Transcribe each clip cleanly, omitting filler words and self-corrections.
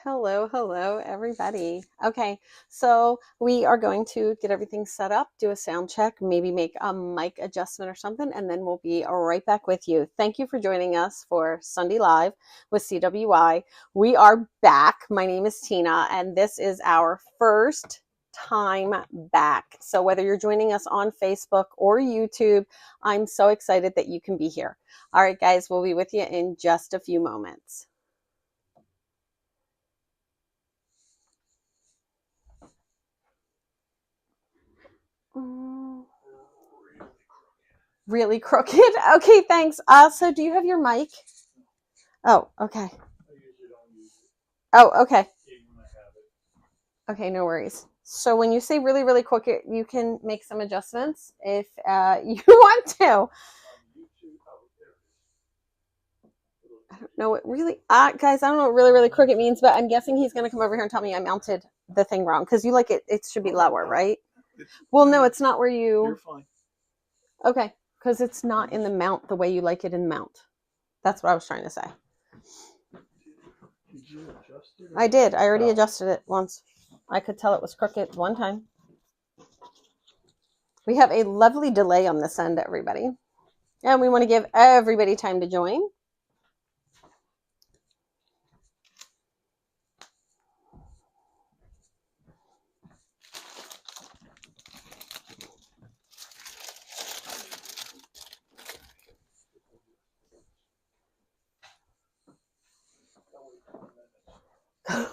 Hello, hello, everybody. Okay, so we are going to get everything set up, do a sound check, maybe make a mic adjustment or something, and then we'll be right back with you. Thank you for joining us for Sunday Live with CWI. We are back. My name is Tina, and this is our first time back. So whether you're joining us on Facebook or YouTube, I'm so excited that you can be here. All right, guys, we'll be with you in just a few moments. Really crooked. Okay, thanks. So do you have your mic? Oh, okay. Oh, okay. Okay, no worries. So when you say really, really crooked, you can make some adjustments if you want to. I don't know what really, guys, I don't know what really, really crooked means, but I'm guessing he's going to come over here and tell me I mounted the thing wrong because you like it should be lower, right? Well, no, it's not where you. You're fine. Okay, because it's not in the mount the way you like it in mount. That's what I was trying to say. Did you adjust it? I did. I already adjusted it once. I could tell it was crooked one time. We have a lovely delay on this end, everybody. And we want to give everybody time to join.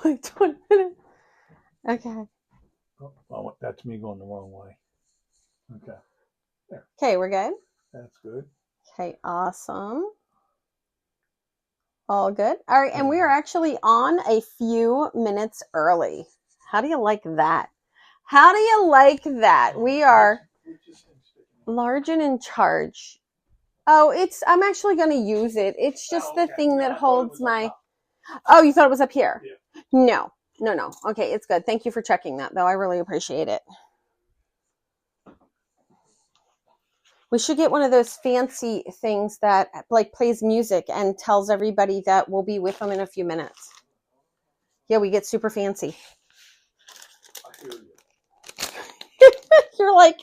Like 20 minutes. Okay. Oh, that's me going the wrong way. Okay. There. Okay, we're good? That's good. Okay, awesome. All good. All right, and we are actually on a few minutes early. How do you like that? How do you like that? We are large and in charge. Oh, I'm actually going to use it. It's just the thing that holds my... Oh, you thought it was up here? Yeah. No. Okay, it's good. Thank you for checking that, though. I really appreciate it. We should get one of those fancy things that like plays music and tells everybody that we'll be with them in a few minutes. Yeah, we get super fancy. I hear you. You're like,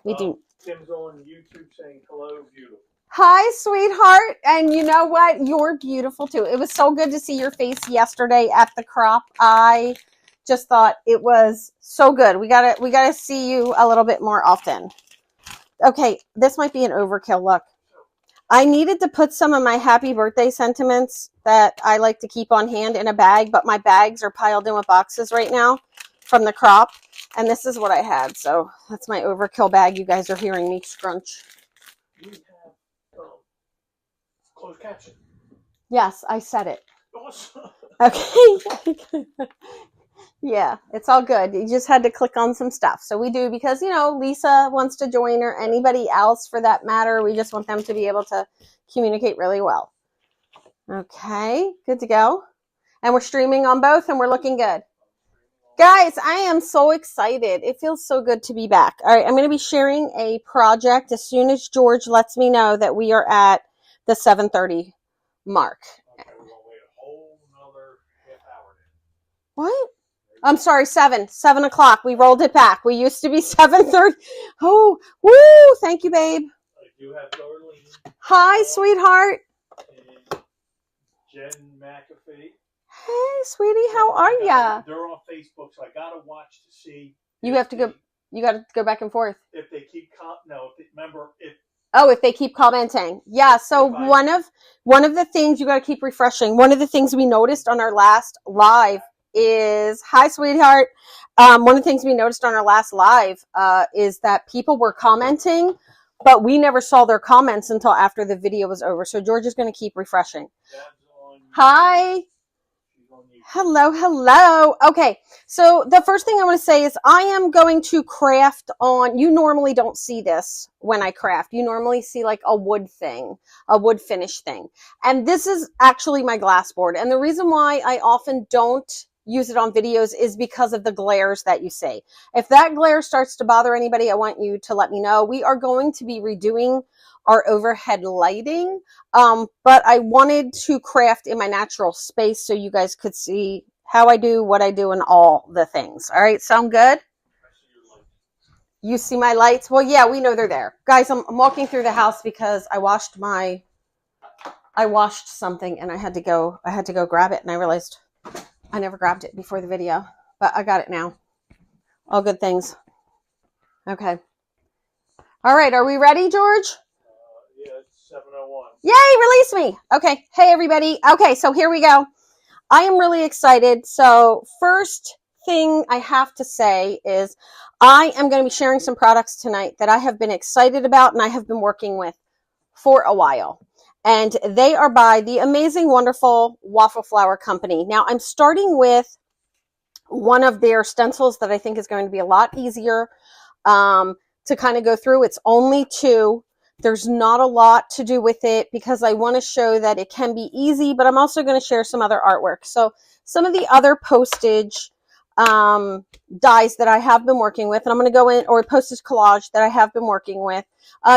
we do. Tim's on YouTube saying hello, beautiful. Hi, sweetheart. And you know what? You're beautiful too. It was so good to see your face yesterday at the crop. I just thought it was so good. We gotta see you a little bit more often. Okay, this might be an overkill. Look, I needed to put some of my happy birthday sentiments that I like to keep on hand in a bag, but my bags are piled in with boxes right now from the crop, and this is what I had. So that's my overkill bag. You guys are hearing me scrunch. You have closed caption. Yes, I said it. Awesome. Okay. Yeah, it's all good. You just had to click on some stuff. So we do because, Lisa wants to join or anybody else for that matter. We just want them to be able to communicate really well. Okay, good to go. And we're streaming on both and we're looking good. Guys, I am so excited. It feels so good to be back. All right, I'm going to be sharing a project as soon as George lets me know that we are at the 7:30 mark. Okay, we're going to wait a whole another half hour then. What? I'm sorry, 7 o'clock. We rolled it back. We used to be 7:30. Oh, woo! Thank you, babe. I do have Darlene. Hi, sweetheart. And Jen McAfee. Hey, sweetie, how are ya? They're on Facebook, so I gotta watch to see. You got to go back and forth. If they keep if they keep commenting. Yeah, so one of the things you got to keep refreshing. One of the things we noticed on our last live is, hi, sweetheart. One of the things we noticed on our last live is that people were commenting, but we never saw their comments until after the video was over. So George is going to keep refreshing. Hi. Hello. Okay, so the first thing I want to say is I am going to craft on, you normally don't see this when I craft. You normally see like a wood finish thing. And this is actually my glass board. And the reason why I often don't use it on videos is because of the glares that you see. If that glare starts to bother anybody, I want you to let me know. We are going to be redoing our overhead lighting. But I wanted to craft in my natural space so you guys could see how I do, what I do, and all the things. All right, sound good? You see my lights? Well, yeah, we know they're there. Guys, I'm walking through the house because I washed something and I had to go grab it, and I realized I never grabbed it before the video, but I got it now. All good things. Okay. All right, are we ready, George? Yeah, it's 7:01. Yay, release me. Okay. Hey, everybody. Okay, so here we go. I am really excited. So first thing I have to say is I am going to be sharing some products tonight that I have been excited about and I have been working with for a while. And they are by the amazing, wonderful Waffle Flower company. Now, I'm starting with one of their stencils that I think is going to be a lot easier to kind of go through. It's only 2. There's not a lot to do with it because I want to show that it can be easy, but I'm also going to share some other artwork. So some of the other postage dies that I have been working with, and I'm going to go in, or Postage Collage that I have been working with.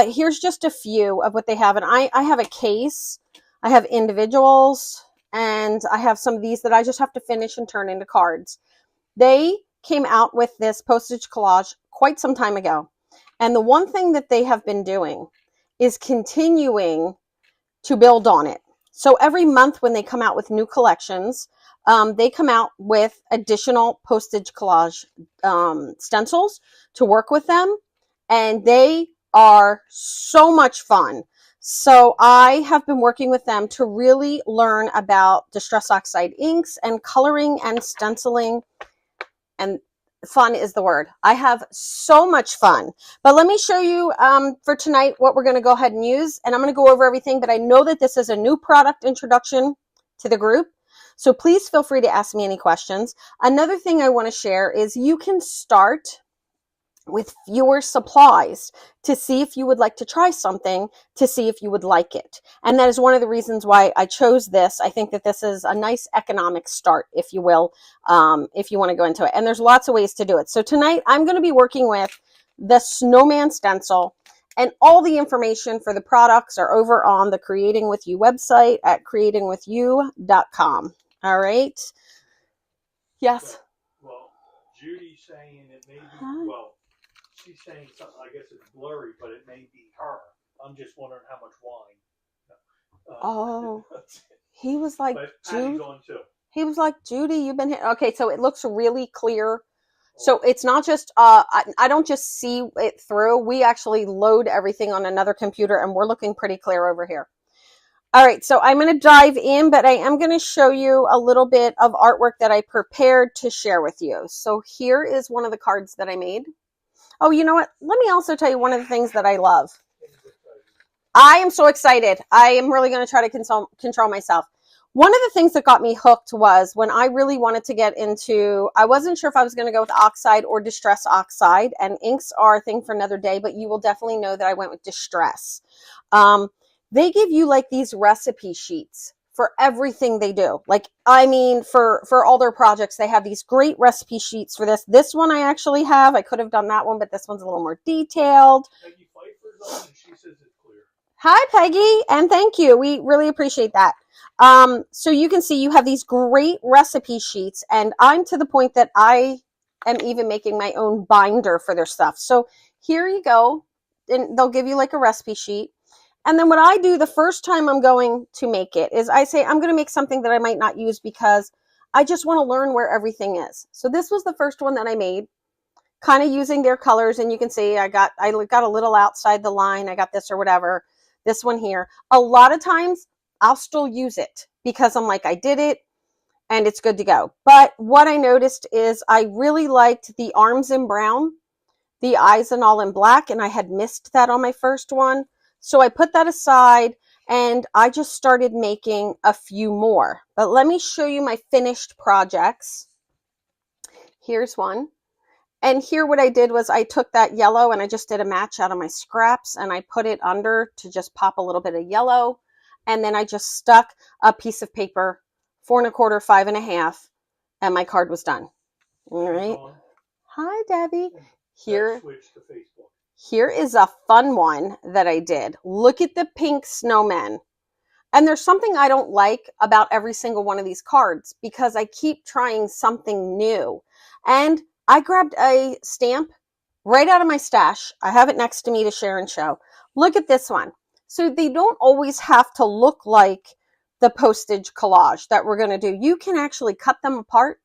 Here's just a few of what they have. And I have a case, I have individuals, and I have some of these that I just have to finish and turn into cards. They came out with this Postage Collage quite some time ago. And the one thing that they have been doing is continuing to build on it. So every month when they come out with new collections, they come out with additional Postage Collage stencils to work with them. And they are so much fun. So I have been working with them to really learn about Distress Oxide inks and coloring and stenciling, and fun is the word. I have so much fun. But let me show you for tonight what we're going to go ahead and use. And I'm going to go over everything, but I know that this is a new product introduction to the group. So please feel free to ask me any questions. Another thing I want to share is you can start with fewer supplies to see if you would like to try something, to see if you would like it. And that is one of the reasons why I chose this. I think that this is a nice economic start, if you will, if you want to go into it. And there's lots of ways to do it. So tonight I'm going to be working with the Snowman stencil, and all the information for the products are over on the Creating With You website at creatingwithyou.com. All right. Yes. Well, Judy's saying it may be, Hi. well, she's saying something, I guess it's blurry, but it may be her. I'm just wondering how much wine. Oh, he was like, Judy. On too. He was like, Judy, you've been here. Okay, so it looks really clear. So it's not just, I don't just see it through. We actually load everything on another computer, and we're looking pretty clear over here. All right, so I'm going to dive in, but I am going to show you a little bit of artwork that I prepared to share with you. So here is one of the cards that I made. Oh, you know what? Let me also tell you one of the things that I love. I am so excited. I am really going to try to control myself. One of the things that got me hooked was when I really wanted to get into, I wasn't sure if I was going to go with oxide or distress oxide, and inks are a thing for another day, but you will definitely know that I went with distress. They give you like these recipe sheets for everything they do. Like, I mean, for all their projects, they have these great recipe sheets for this. This one I actually have. I could have done that one, but this one's a little more detailed. Peggy Pfeiffer's on, and she says it's clear. Hi, Peggy, and thank you. We really appreciate that. So you can see you have these great recipe sheets, and I'm to the point that I am even making my own binder for their stuff. So here you go, and they'll give you like a recipe sheet. And then what I do the first time I'm going to make it is I say I'm going to make something that I might not use because I just want to learn where everything is. So this was the first one that I made, kind of using their colors, and you can see I got a little outside the line. I got this or whatever. This one here. A lot of times I'll still use it because I'm like, I did it and it's good to go. But what I noticed is I really liked the arms in brown, the eyes and all in black, and I had missed that on my first one. So I put that aside and I just started making a few more. But let me show you my finished projects. Here's one. And here what I did was I took that yellow and I just did a match out of my scraps and I put it under to just pop a little bit of yellow. And then I just stuck a piece of paper, 4 1/4, 5 1/2, and my card was done. All right. Hi, Debbie. Here. Switch to Facebook. here is a fun one that I did. Look at the pink snowmen. And there's something I don't like about every single one of these cards because I keep trying something new. And I grabbed a stamp right out of my stash. I have it next to me to share and show. Look at this one. So they don't always have to look like the postage collage that we're going to do. You can actually cut them apart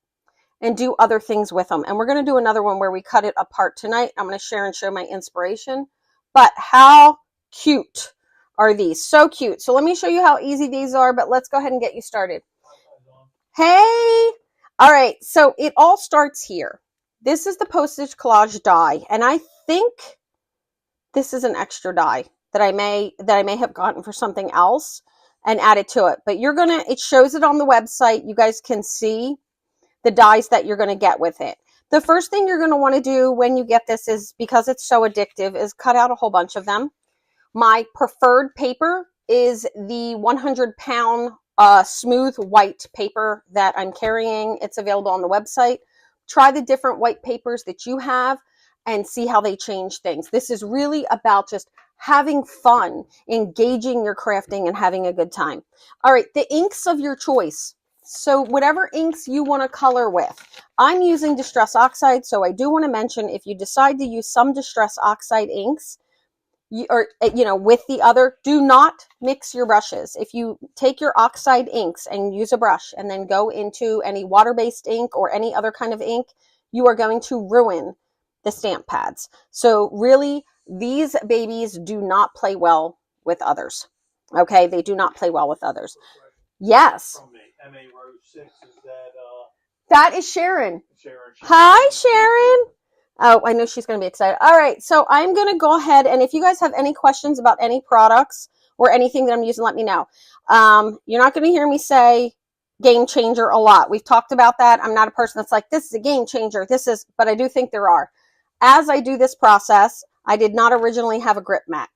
and do other things with them. And we're going to do another one where we cut it apart tonight. I'm going to share and show my inspiration. But how cute are these? So cute. So let me show you how easy these are, but let's go ahead and get you started. Hey! All right, so it all starts here. This is the postage collage die, and I think this is an extra die that I may have gotten for something else and added to it. But it shows it on the website. You guys can see the dies that you're going to get with it. The first thing you're going to want to do when you get this is, because it's so addictive, is cut out a whole bunch of them. My preferred paper is the 100-pound smooth white paper that I'm carrying. It's available on the website. Try the different white papers that you have and see how they change things. This is really about just having fun, engaging your crafting, and having a good time. All right, the inks of your choice. So whatever inks you want to color with. I'm using Distress Oxide, so I do want to mention if you decide to use some Distress Oxide inks, with the other, do not mix your brushes. If you take your oxide inks and use a brush and then go into any water-based ink or any other kind of ink, you are going to ruin the stamp pads. So really, these babies do not play well with others. Okay, they do not play well with others. Yes. From me, MA Rose 6 is that that is Sharon. Sharon. Hi, Sharon. Oh, I know she's going to be excited. All right, so I'm going to go ahead, and if you guys have any questions about any products or anything that I'm using, let me know. You're not going to hear me say game changer a lot. We've talked about that. I'm not a person that's like, this is a game changer. But I do think there are. As I do this process, I did not originally have a grip mat.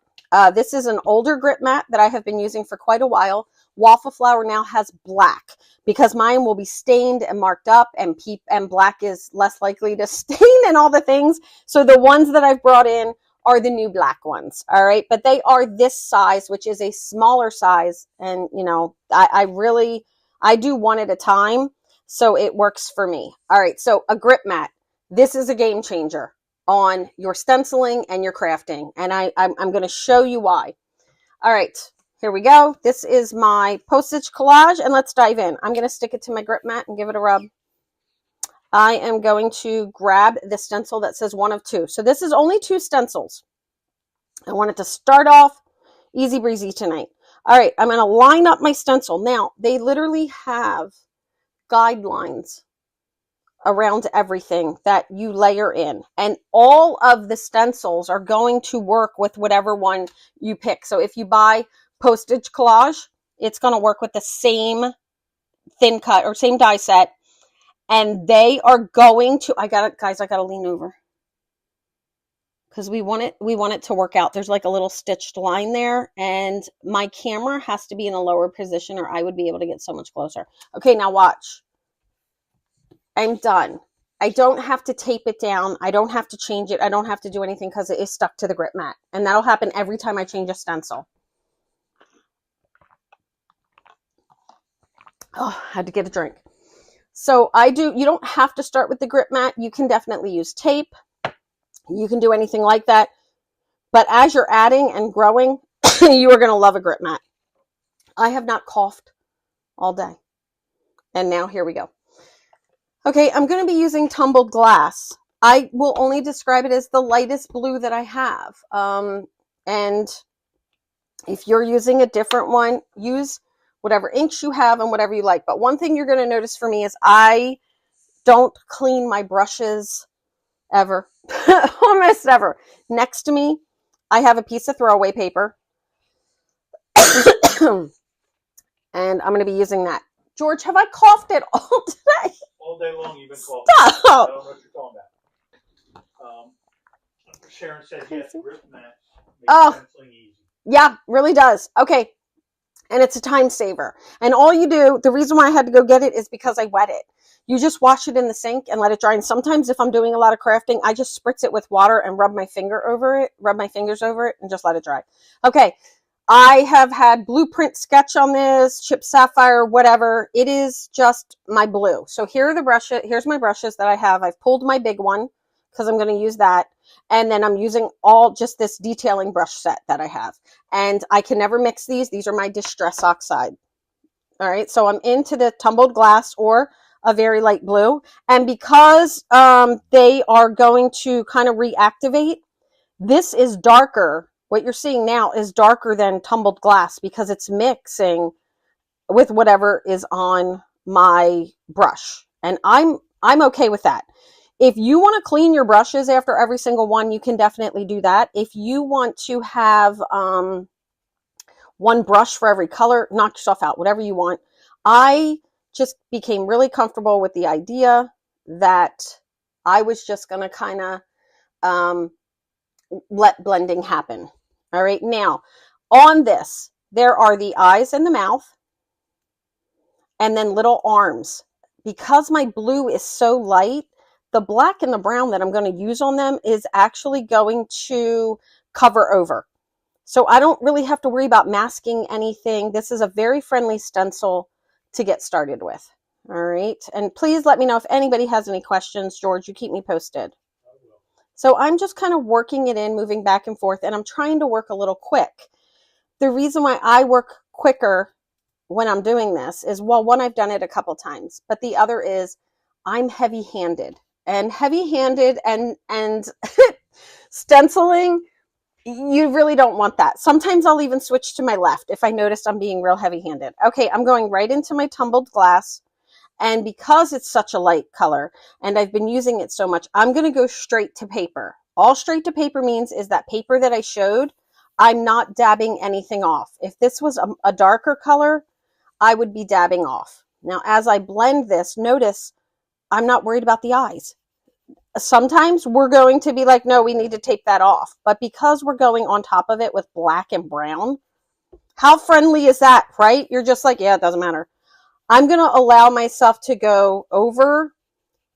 This is an older grip mat that I have been using for quite a while. Waffle Flower now has black because mine will be stained and marked up, and black is less likely to stain and all the things. So the ones that I've brought in are the new black ones. All right. But they are this size, which is a smaller size. And, I do one at a time. So it works for me. All right. So a grip mat. This is a game changer on your stenciling and your crafting. And I'm going to show you why. All right. Here we go. This is my postage collage, and let's dive in. I'm going to stick it to my grip mat and give it a rub. I am going to grab the stencil that says 1 of 2. So this is only 2 stencils. I want it to start off easy breezy tonight. All right, I'm going to line up my stencil. Now, they literally have guidelines around everything that you layer in, and all of the stencils are going to work with whatever one you pick. So if you buy postage collage, it's going to work with the same thin cut or same die set, and they are going to, I got to lean over because we want it to work out. There's like a little stitched line there, and my camera has to be in a lower position or I would be able to get so much closer. Okay, now watch. I'm done. I don't have to tape it down. I don't have to change it. I don't have to do anything because it is stuck to the grip mat, and that'll happen every time I change a stencil. Oh, I had to get a drink. So you don't have to start with the grip mat. You can definitely use tape. You can do anything like that. But as you're adding and growing, you are going to love a grip mat. I have not coughed all day. And now here we go. Okay, I'm going to be using tumbled glass. I will only describe it as the lightest blue that I have. And if you're using a different one, use whatever inks you have and whatever you like. But one thing you're going to notice for me is I don't clean my brushes ever. Almost ever. Next to me, I have a piece of throwaway paper. And I'm going to be using that. George, have I coughed at all today? All day long you've been coughing. Stop! I don't know what you're talking about. Sharon said yes, grip mat makes stenciling easy. Yeah, really does. Okay. And it's a time saver. And all you do, the reason why I had to go get it is because I wet it. you just wash it in the sink and let it dry. And sometimes if I'm doing a lot of crafting, I just spritz it with water and rub my fingers over it and just let it dry. Okay. I have had blueprint sketch on this, chip sapphire, whatever. It is just my blue. So here are the brushes. Here's my brushes that I have. I've pulled my big one because I'm going to use that. And then I'm using all just this detailing brush set that I have. And I can never mix these. These are my Distress Oxide. All right. So I'm into the tumbled glass or a very light blue. And because they are going to kind of reactivate, this is darker. What you're seeing now is darker than tumbled glass because it's mixing with whatever is on my brush. And I'm okay with that. If you want to clean your brushes after every single one, you can definitely do that. If you want to have one brush for every color, knock yourself out, whatever you want. I just became really comfortable with the idea that I was just going to kind of let blending happen. All right. Now on this, there are the eyes and the mouth and then little arms. Because my blue is so light, the black and the brown that I'm going to use on them is actually going to cover over. So I don't really have to worry about masking anything. This is a very friendly stencil to get started with. All right. And please let me know if anybody has any questions. George, you keep me posted. So I'm just kind of working it in, moving back and forth, and I'm trying to work a little quick. The reason why I work quicker when I'm doing this is, well, one, I've done it a couple times, but the other is I'm heavy-handed. And heavy-handed and stenciling, you really don't want that. Sometimes I'll even switch to my left if I notice I'm being real heavy-handed. Okay, I'm going right into my tumbled glass. And because it's such a light color and I've been using it so much, I'm going to go straight to paper. All straight to paper means is that paper that I showed, I'm not dabbing anything off. If this was a darker color, I would be dabbing off. Now, as I blend this, notice I'm not worried about the eyes. Sometimes we're going to be like, no, we need to tape that off. But because we're going on top of it with black and brown, how friendly is that, right? You're just like, yeah, it doesn't matter. I'm going to allow myself to go over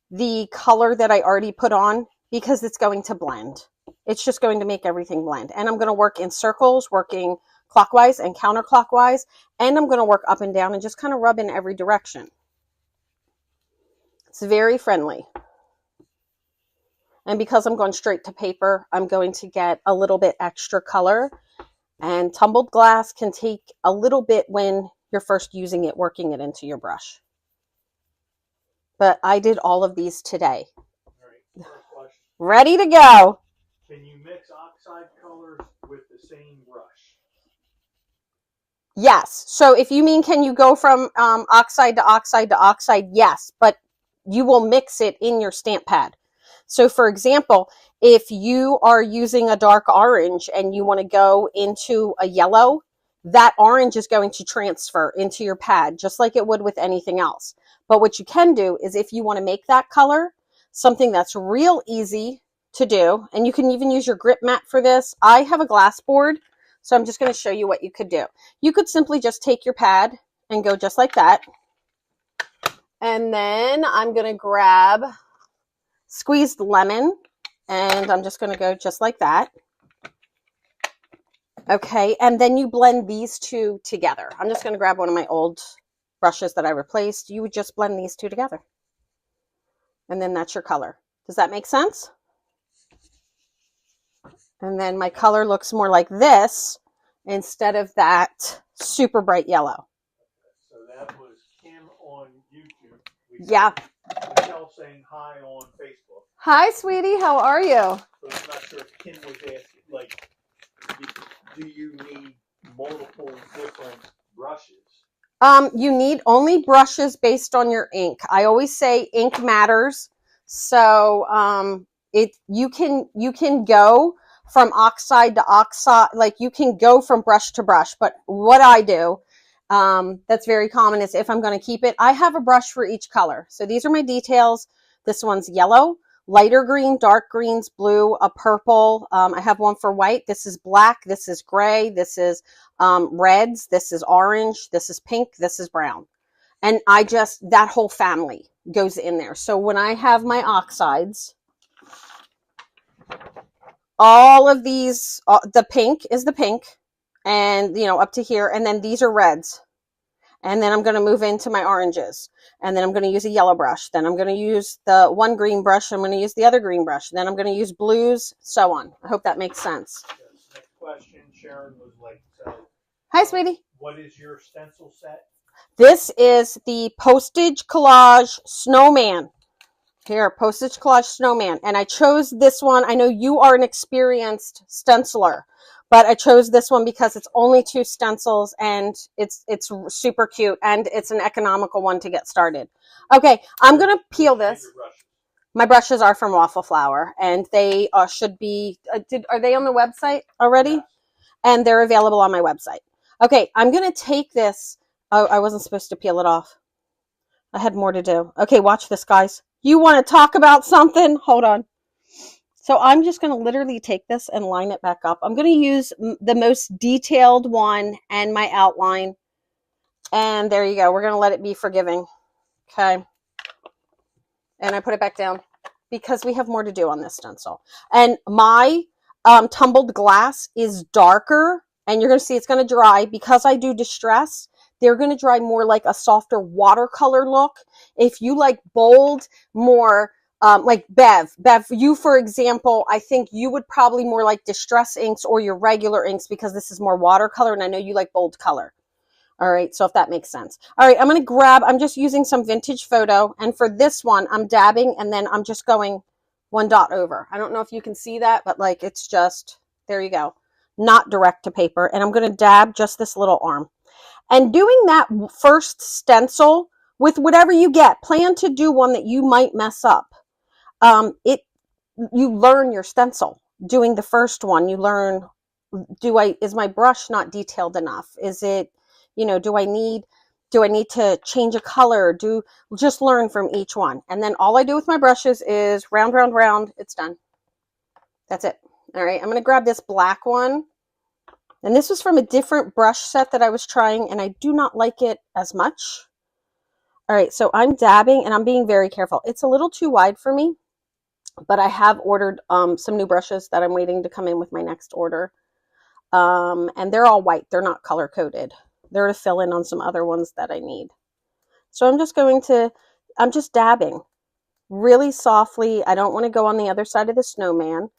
the color that I already put on because it's going to blend. It's just going to make everything blend. And I'm going to work in circles, working clockwise and counterclockwise. And I'm going to work up and down and just kind of rub in every direction. It's very friendly. And because I'm going straight to paper, I'm going to get a little bit extra color. And tumbled glass can take a little bit when you're first using it, working it into your brush. But I did all of these today. All right, first question. Ready to go. Can you mix oxide colors with the same brush? Yes. So if you mean, can you go from oxide to oxide to oxide? Yes, but you will mix it in your stamp pad. So for example, if you are using a dark orange and you want to go into a yellow, that orange is going to transfer into your pad just like it would with anything else. But what you can do is if you want to make that color something that's real easy to do, and you can even use your grip mat for this. I have a glass board, so I'm just going to show you what you could do. You could simply just take your pad and go just like that. And then I'm going to grab squeezed lemon, and I'm just going to go just like that. Okay, and then you blend these two together. I'm just going to grab one of my old brushes that I replaced. You would just blend these two together. And then that's your color. Does that make sense? And then my color looks more like this instead of that super bright yellow. So that was Kim on YouTube. Yeah. Michelle saying hi on Facebook. Hi, sweetie. How are you? But I'm not sure if Kim was asking, like, do you need multiple different brushes? You need only brushes based on your ink. I always say ink matters. So you can go from oxide to oxide, like you can go from brush to brush. But what I do, that's very common, is if I'm going to keep it, I have a brush for each color. So these are my details. This one's yellow, lighter green, dark greens, blue, a purple. I have one for white. This is black. This is gray. This is reds. This is orange. This is pink. This is brown. And that whole family goes in there. So when I have my oxides, all of these, the pink is the pink, and up to here, and then these are reds. And then I'm going to move into my oranges, and then I'm going to use a yellow brush. Then I'm going to use the one green brush. I'm going to use the other green brush. Then I'm going to use blues, so on. I hope that makes sense. Next question, Sharon was like, so. Hi, sweetie. What is your stencil set? This is the Postage Collage Snowman. Here, Postage Collage Snowman. And I chose this one. I know you are an experienced stenciler, but I chose this one because it's only 2 stencils, and it's super cute, and it's an economical one to get started. Okay, I'm going to peel this. My brushes are from Waffle Flower, and they should be, are they on the website already? Yes. And they're available on my website. Okay, I'm going to take this. Oh, I wasn't supposed to peel it off. I had more to do. Okay, watch this, guys. You want to talk about something? Hold on. So I'm just going to literally take this and line it back up. I'm going to use the most detailed one and my outline. And there you go. We're going to let it be forgiving. Okay. And I put it back down because we have more to do on this stencil. And my tumbled glass is darker. And you're going to see it's going to dry because I do distress. They're going to dry more like a softer watercolor look. If you like bold, more like Bev, you, for example, I think you would probably more like distress inks or your regular inks because this is more watercolor, and I know you like bold color. All right, so if that makes sense. All right, I'm just using some vintage photo, and for this one, I'm dabbing, and then I'm just going 1 dot over. I don't know if you can see that, but like it's just, there you go. Not direct to paper, and I'm going to dab just this little arm. And doing that first stencil with whatever you get, plan to do one that you might mess up. You learn your stencil. Doing the first one, you learn, is my brush not detailed enough? Is it, do I need to change a color? Just learn from each one. And then all I do with my brushes is round, round, round. It's done. That's it. All right, I'm going to grab this black one. And this was from a different brush set that I was trying, and I do not like it as much. All right, so I'm dabbing, and I'm being very careful. It's a little too wide for me, but I have ordered some new brushes that I'm waiting to come in with my next order. And they're all white. They're not color-coded. They're to fill in on some other ones that I need. So I'm just dabbing really softly. I don't want to go on the other side of the snowman.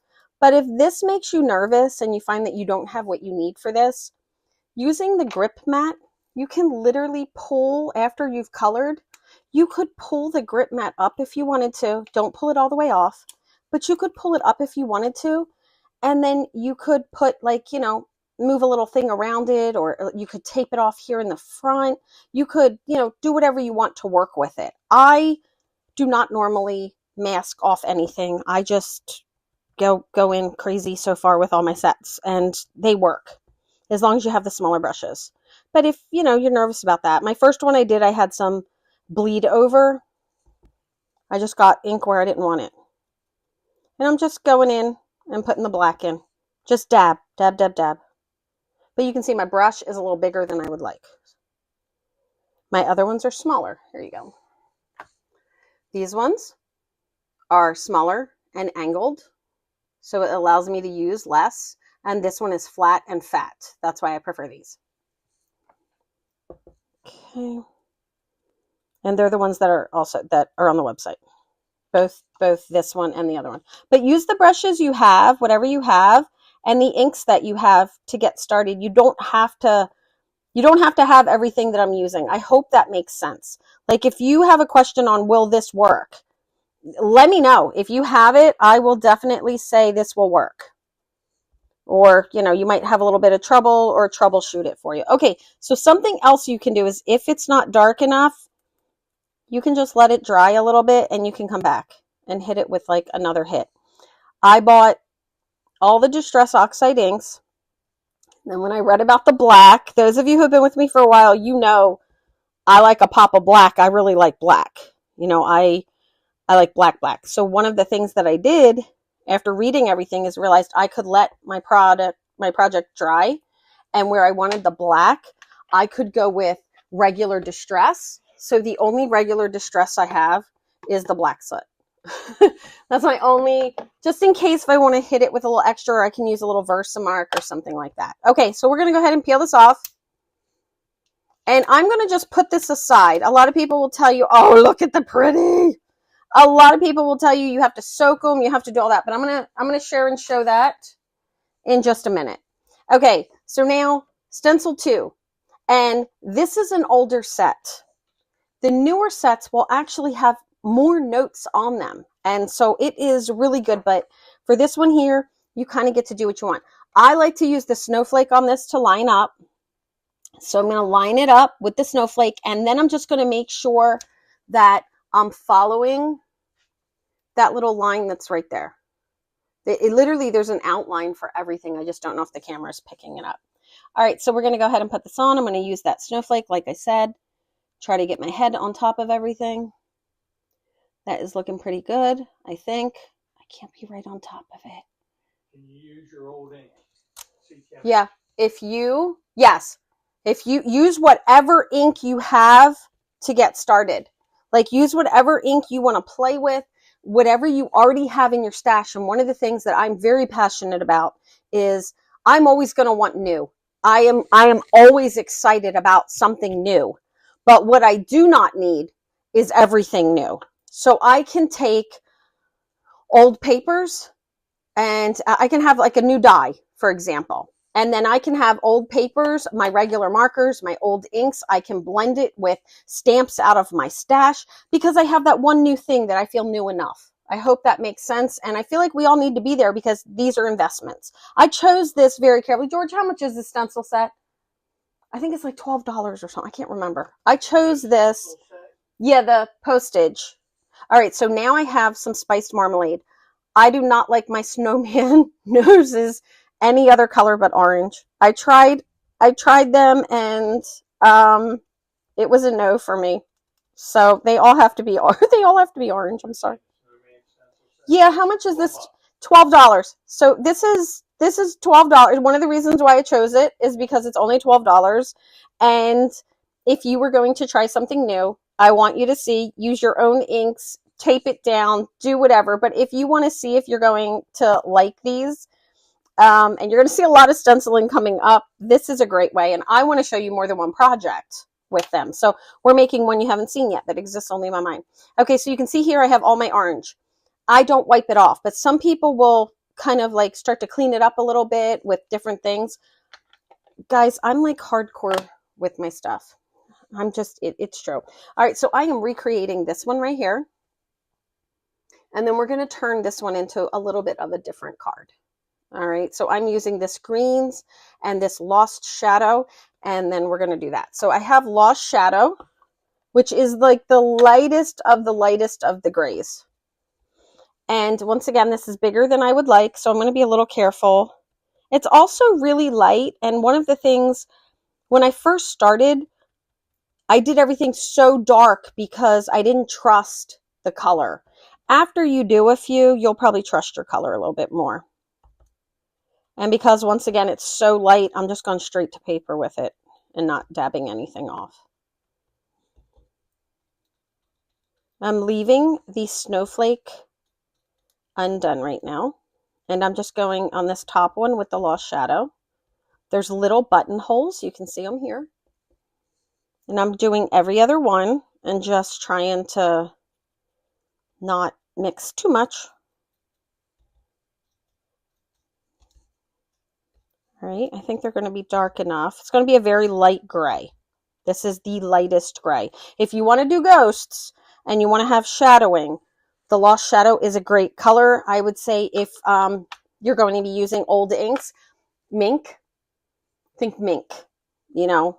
But if this makes you nervous and you find that you don't have what you need for this, using the grip mat, you can literally pull after you've colored. You could pull the grip mat up if you wanted to. Don't pull it all the way off, but you could pull it up if you wanted to. And then you could put move a little thing around it, or you could tape it off here in the front. You could, do whatever you want to work with it. I do not normally mask off anything. I just go in crazy so far with all my sets, and they work as long as you have the smaller brushes. But if you're nervous about that, my first one I had some bleed over. I just got ink where I didn't want it, and I'm just going in and putting the black in. Just dab, dab, dab, dab. But you can see my brush is a little bigger than I would like. My other ones are smaller. Here you go. These ones are smaller and angled, so it allows me to use less. And this one is flat and fat. That's why I prefer these. Okay. And they're the ones that are on the website. Both this one and the other one. But use the brushes you have, whatever you have, and the inks that you have to get started. You don't have to have everything that I'm using. I hope that makes sense. Like if you have a question on will this work, let me know. If you have it, I will definitely say this will work. Or, you might have a little bit of trouble, or troubleshoot it for you. Okay, so something else you can do is if it's not dark enough, you can just let it dry a little bit and you can come back and hit it with like another hit. I bought all the Distress Oxide inks. And when I read about the black, those of you who have been with me for a while, I like a pop of black. I really like black. I like black. So one of the things that I did after reading everything is realized I could let my project dry, and where I wanted the black, I could go with regular Distress. So the only regular distress I have is the black soot. That's my only, just in case if I want to hit it with a little extra, or I can use a little Versamark or something like that. Okay, so we're going to go ahead and peel this off. And I'm going to just put this aside. A lot of people will tell you, oh, look at the pretty. A lot of people will tell you you have to soak them, you have to do all that. But I'm going to share and show that in just a minute. Okay, so now Stencil 2. And this is an older set. The newer sets will actually have more notes on them. And so it is really good. But for this one here, you kind of get to do what you want. I like to use the snowflake on this to line up. So I'm going to line it up with the snowflake. And then I'm just going to make sure that I'm following that little line that's right there. It literally, there's an outline for everything. I just don't know if the camera is picking it up. All right, so we're going to go ahead and put this on. I'm going to use that snowflake, like I said. Try to get my head on top of everything. That is looking pretty good, I think. I can't be right on top of it. Can you use your old ink? Yeah, if you use whatever ink you have to get started. Like use whatever ink you want to play with, whatever you already have in your stash. And one of the things that I'm very passionate about is I'm always going to want new. I am always excited about something new. But what I do not need is everything new. So I can take old papers and I can have like a new die, for example. And then I can have old papers, my regular markers, my old inks. I can blend it with stamps out of my stash because I have that one new thing that I feel new enough. I hope that makes sense. And I feel like we all need to be there because these are investments. I chose this very carefully. George, how much is the stencil set? I think it's like $12 or something. I can't remember. I chose this. Yeah, the Postage. All right, so now I have some spiced marmalade. I do not like my snowman noses any other color but orange. I tried them and it was a no for me. So they all have to be orange. I'm sorry. Yeah, how much is this? $12. So this is $12. One of the reasons why I chose it is because it's only $12. And if you were going to try something new, I want you to use your own inks, tape it down, do whatever. But if you want to see if you're going to like these, and you're going to see a lot of stenciling coming up, this is a great way. And I want to show you more than one project with them. So we're making one you haven't seen yet that exists only in my mind. Okay, so you can see here I have all my orange. I don't wipe it off, but some people will kind of like start to clean it up a little bit with different things. Guys, I'm like hardcore with my stuff. I'm just, it's true. All right, so I am recreating this one right here. And then we're going to turn this one into a little bit of a different card. All right, so I'm using this greens and this Lost Shadow, and then we're going to do that. So I have Lost Shadow, which is like the lightest of the grays. And once again, this is bigger than I would like, so I'm going to be a little careful. It's also really light, and one of the things, when I first started, I did everything so dark because I didn't trust the color. After you do a few, you'll probably trust your color a little bit more. And because, once again, it's so light, I'm just going straight to paper with it and not dabbing anything off. I'm leaving the snowflake undone right now. And I'm just going on this top one with the Lost Shadow. There's little buttonholes. You can see them here. And I'm doing every other one and just trying to not mix too much. All right, I think they're going to be dark enough. It's going to be a very light gray. This is the lightest gray. If you want to do ghosts and you want to have shadowing, the Lost Shadow is a great color. I would say if you're going to be using old inks, mink, think mink, you know.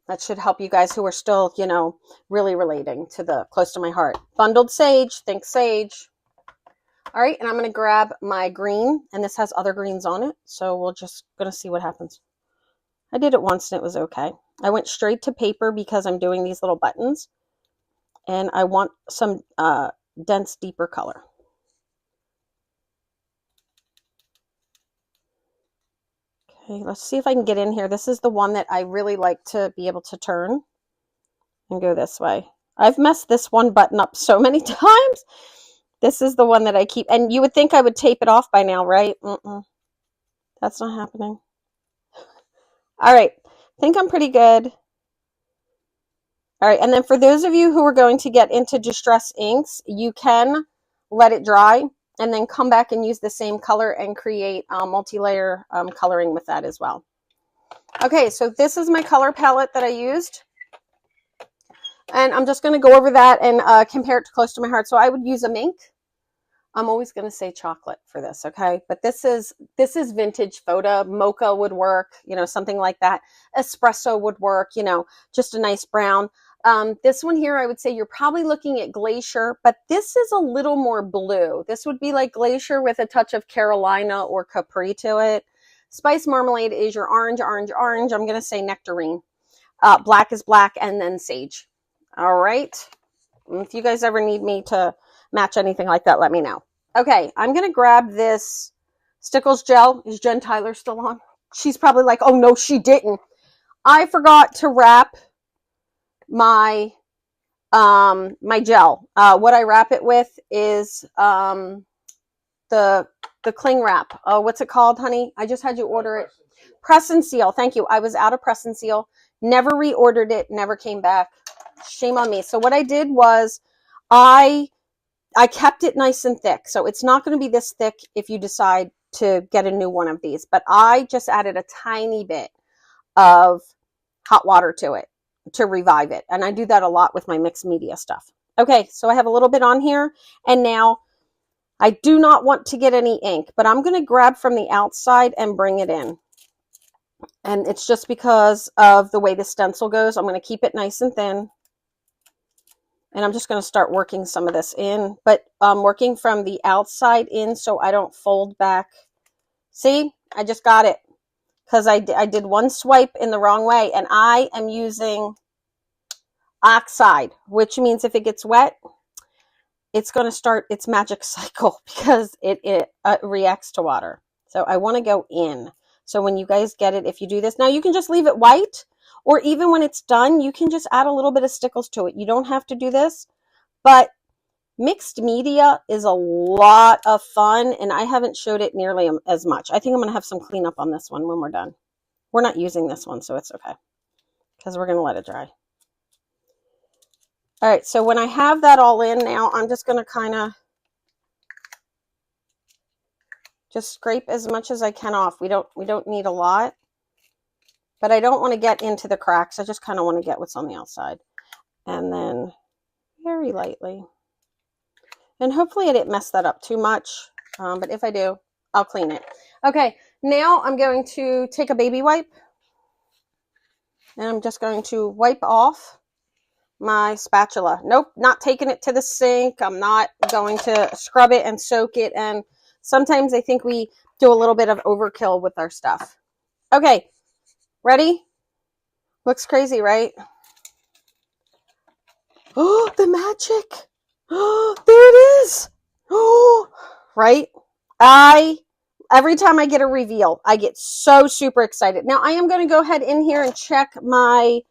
That should help you guys who are still, you know, really relating to the close to my heart. Bundled sage, think sage. All right, and I'm going to grab my green, and this has other greens on it, so we're just going to see what happens. I did it once, and it was okay. I went straight to paper because I'm doing these little buttons, and I want some dense, deeper color. Okay, let's see if I can get in here. This is the one that I really like to be able to turn. and go this way. I've messed this one button up so many times. This is the one that I keep, and you would think I would tape it off by now, right? That's not happening. All right, I think I'm pretty good. All right, and then for those of you who are going to get into distress inks, you can let it dry and then come back and use the same color and create multi-layer coloring with that as well. Okay, so this is my color palette that I used. And I'm just going to go over that and compare it to Close to My Heart. So I would use a mink. I'm always going to say chocolate for this, okay? But this is vintage photo. Mocha would work, you know, something like that. Espresso would work, you know, just a nice brown. This one here, I would say you're probably looking at Glacier, but this is a little more blue. This would be like Glacier with a touch of Carolina or Capri to it. Spice Marmalade is your orange, orange, orange. I'm going to say Nectarine. Black is black, and then Sage. All right. If you guys ever need me to match anything like that, let me know. Okay, I'm going to grab this Stickles gel. Is Jen Tyler still on? She's probably like, oh, no, she didn't. I forgot to wrap my my gel. What I wrap it with is the cling wrap. What's it called, honey? I just had you order it. Press and Seal. Thank you. I was out of Press and Seal. Never reordered it. Never came back. Shame on me. So what I did was I kept it nice and thick. So it's not going to be this thick if you decide to get a new one of these. But I just added a tiny bit of hot water to it to revive it. And I do that a lot with my mixed media stuff. Okay, so I have a little bit on here. And now I do not want to get any ink, but I'm going to grab from the outside and bring it in. And it's just because of the way the stencil goes. I'm going to keep it nice and thin. And I'm just going to start working some of this in, but I'm working from the outside in so I don't fold back. See, I just got it because I did one swipe in the wrong way, and I am using oxide, which means if it gets wet, it's going to start its magic cycle because it reacts to water. So I want to go in. So when you guys get it, if you do this, now you can just leave it white. Or even when it's done, you can just add a little bit of Stickles to it. You don't have to do this, but mixed media is a lot of fun, and I haven't showed it nearly as much. I think I'm going to have some cleanup on this one when we're done. We're not using this one, so it's okay, because we're going to let it dry. All right, so when I have that all in now, I'm just going to kind of just scrape as much as I can off. We don't need a lot. But I don't want to get into the cracks. I just kind of want to get what's on the outside. And then very lightly. And hopefully I didn't mess that up too much. But if I do, I'll clean it. Okay, now I'm going to take a baby wipe. And I'm just going to wipe off my spatula. Nope, not taking it to the sink. I'm not going to scrub it and soak it. And sometimes I think we do a little bit of overkill with our stuff. Okay. Ready? Looks crazy, right? Oh, the magic. Oh, there it is. Oh, right? Every time I get a reveal, I get so super excited. Now, I am going to go ahead in here and check my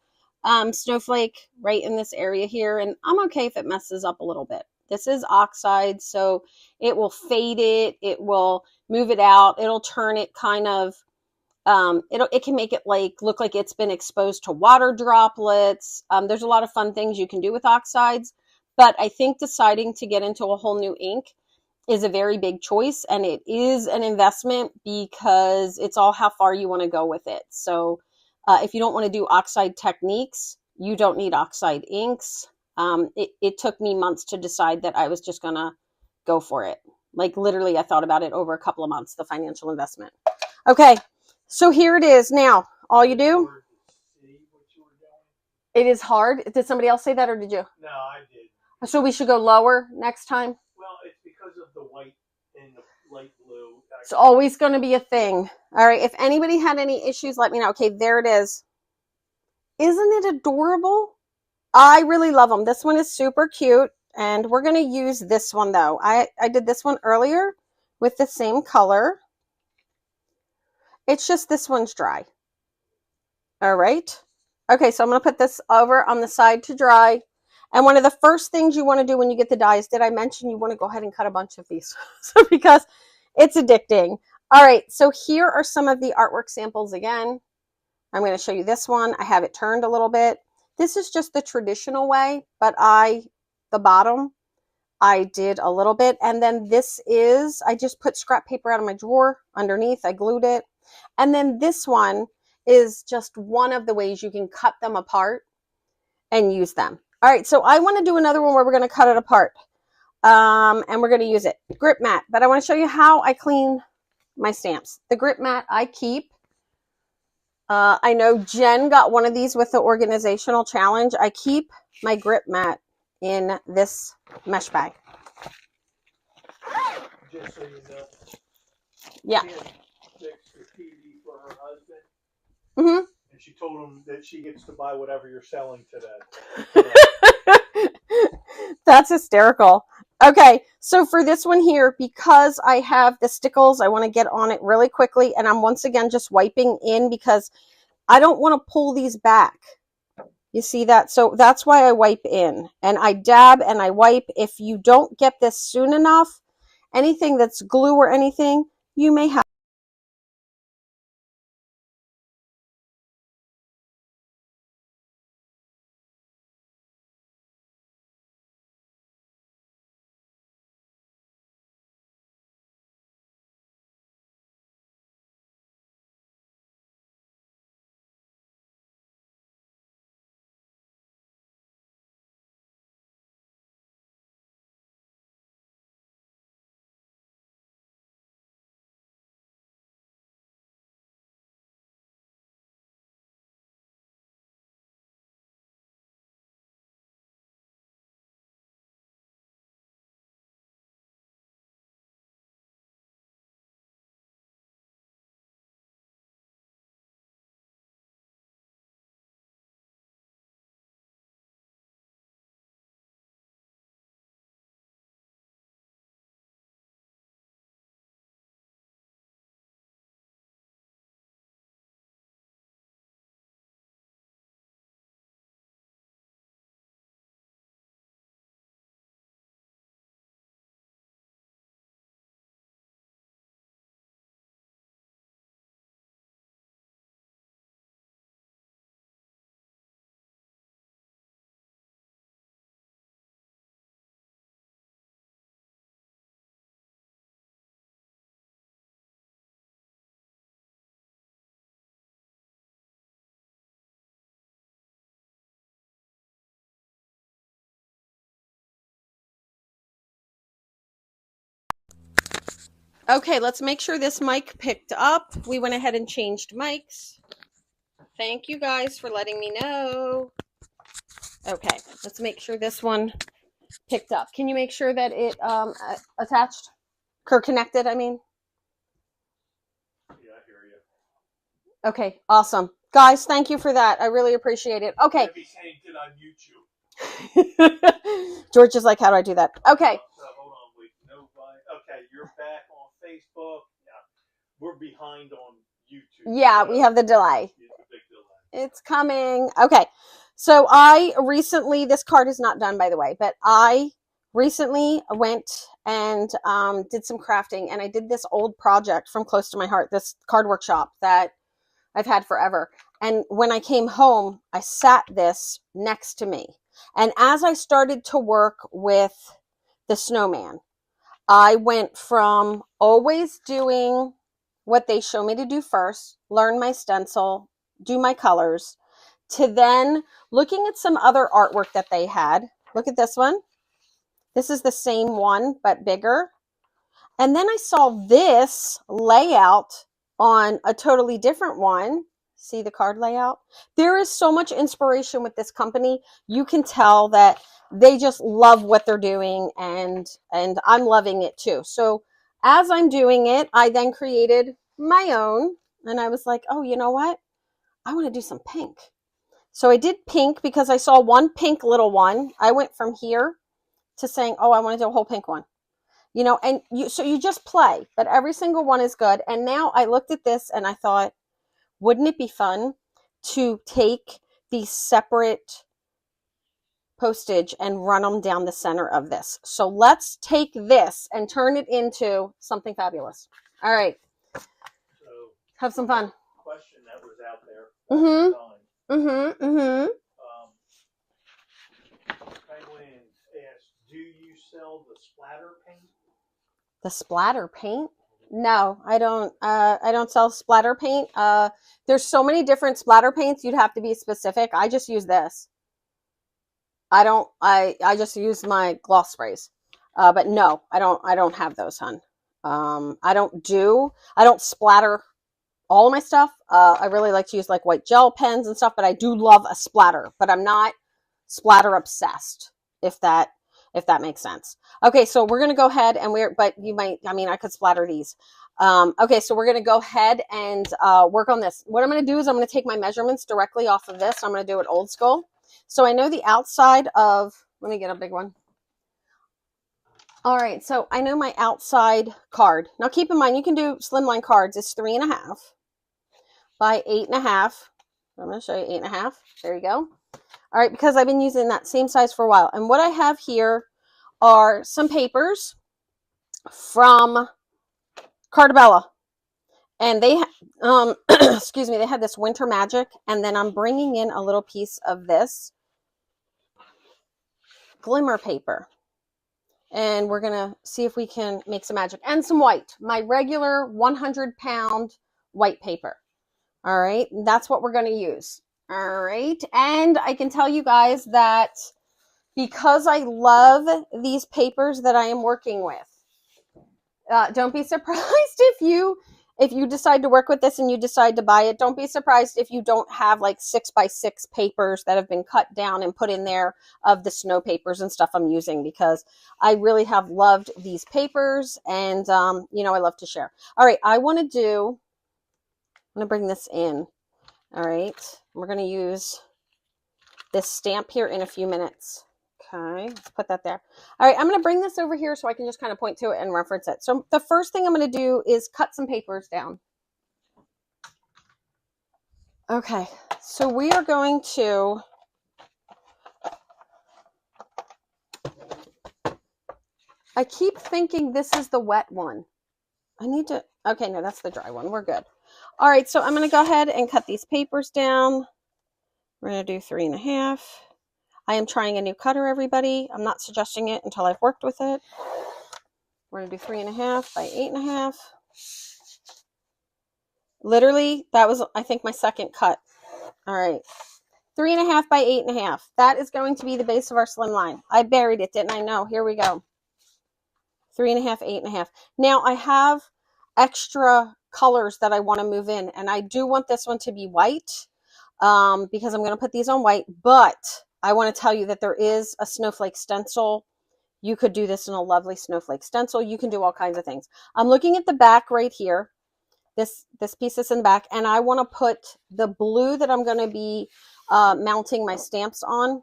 snowflake right in this area here. And I'm okay if it messes up a little bit. This is oxide, so it will fade it. It will move it out. It'll turn it kind of it can make it look like it's been exposed to water droplets. There's a lot of fun things you can do with oxides, but I think deciding to get into a whole new ink is a very big choice, and it is an investment because it's all how far you want to go with it. So if you don't want to do oxide techniques, you don't need oxide inks. It took me months to decide that I was just going to go for it. Like literally, I thought about it over a couple of months, the financial investment. Okay. So here it is. Now, all you do, it is hard. Did somebody else say that, or did you? No, I did. So we should go lower next time? Well, it's because of the white and the light blue. It's always going to be a thing. All right. If anybody had any issues, let me know. Okay, there it is. Isn't it adorable? I really love them. This one is super cute, and we're going to use this one, though. I did this one earlier with the same color. It's just this one's dry. All right. Okay, so I'm going to put this over on the side to dry. And one of the first things you want to do when you get the dies, did I mention you want to go ahead and cut a bunch of these? So because it's addicting. All right, so here are some of the artwork samples again. I'm going to show you this one. I have it turned a little bit. This is just the traditional way, but the bottom, I did a little bit. And then this is, I just put scrap paper out of my drawer underneath. I glued it. And then this one is just one of the ways you can cut them apart and use them. All right, so I want to do another one where we're going to cut it apart. And we're going to use it. Grip mat. But I want to show you how I clean my stamps. The grip mat I keep. I know Jen got one of these with the organizational challenge. I keep my grip mat in this mesh bag. Just so you know. Yeah. She had fixed the TV for her husband. Mm-hmm. And she told him that she gets to buy whatever you're selling today. That's hysterical. Okay, so for this one here, because I have the stickles, I want to get on it really quickly. And I'm once again just wiping in because I don't want to pull these back. You see that? So that's why I wipe in. And I dab and I wipe. If you don't get this soon enough, anything that's glue or anything, you may have. Okay, let's make sure this mic picked up. We went ahead and changed mics. Thank you guys for letting me know. Okay, let's make sure this one picked up. Can you make sure that it attached or connected, I mean? Yeah, I hear you. Okay, awesome. Guys, thank you for that. I really appreciate it. Okay. Maybe saying, did I mute you? George is like, how do I do that? Okay. So hold on, wait. Nobody. Okay, you're back on Facebook. Yeah, we're behind on YouTube. Yeah, so we have the delay. it's a big delay. It's coming. Okay. So I recently, this card is not done by the way, but I recently went and did some crafting, and I did this old project from close to my heart, this card workshop that I've had forever. And when I came home, I sat this next to me. And as I started to work with the snowman, I went from always doing what they show me to do first, learn my stencil, do my colors, to then looking at some other artwork that they had. Look at this one. This is the same one, but bigger. And then I saw this layout on a totally different one. See the card layout? There is so much inspiration with this company. You can tell that they just love what they're doing, and I'm loving it too. So as I'm doing it, I then created my own, and I was like, oh, you know what? I want to do some pink. So I did pink because I saw one pink little one. I went from here to saying, oh, I want to do a whole pink one. You know, and so you just play, but every single one is good. And now I looked at this and I thought, wouldn't it be fun to take these separate postage and run them down the center of this. So let's take this and turn it into something fabulous. All right. So, have some fun. Question that was out there. Penguin asked, do you sell the splatter paint? The splatter paint? No, I don't. I don't sell splatter paint. There's so many different splatter paints. You'd have to be specific. I just use this. I just use my gloss sprays. But no, I don't have those, hun. I don't splatter all of my stuff. I really like to use like white gel pens and stuff, but I do love a splatter, but I'm not splatter obsessed, if that makes sense. Okay, so we're going to go ahead and I could splatter these. Okay, so we're going to go ahead and work on this. What I'm going to do is I'm going to take my measurements directly off of this. I'm going to do it old school. So I know the outside of, let me get a big one. All right, so I know my outside card. Now keep in mind, you can do slimline cards. It's 3.5 by 8.5. I'm going to show you 8.5. There you go. All right, because I've been using that same size for a while. And what I have here are some papers from Cartabella. And they, excuse me, they had this Winter Magic. And then I'm bringing in a little piece of this glimmer paper. And we're going to see if we can make some magic. And some white. My regular 100-pound white paper. All right, that's what we're going to use. All right, and I can tell you guys that because I love these papers that I am working with, don't be surprised if you decide to work with this and you decide to buy it. Don't be surprised if you don't have like 6x6 papers that have been cut down and put in there of the snow papers and stuff I'm using, because I really have loved these papers, and you know, I love to share. All right, I'm going to bring this in. All right, we're going to use this stamp here in a few minutes. Okay, let's put that there. All right, I'm going to bring this over here so I can just kind of point to it and reference it. So the first thing I'm going to do is cut some papers down. Okay, so we are going to I keep thinking this is the wet one. I need to, okay, no, that's the dry one. We're good. All right, so I'm going to go ahead and cut these papers down. We're going to do 3.5. I am trying a new cutter, everybody. I'm not suggesting it until I've worked with it. We're going to do 3.5 by 8.5. Literally, that was, I think, my second cut. All right. 3.5 by 8.5. That is going to be the base of our slim line. I buried it, didn't I? No, here we go. 3.5, 8.5. Now, I have extra colors that I want to move in, and I do want this one to be white because I'm going to put these on white, but I want to tell you that there is a snowflake stencil. You could do this in a lovely snowflake stencil. You can do all kinds of things. I'm looking at the back right here, this piece that's in the back, and I want to put the blue that I'm going to be mounting my stamps on.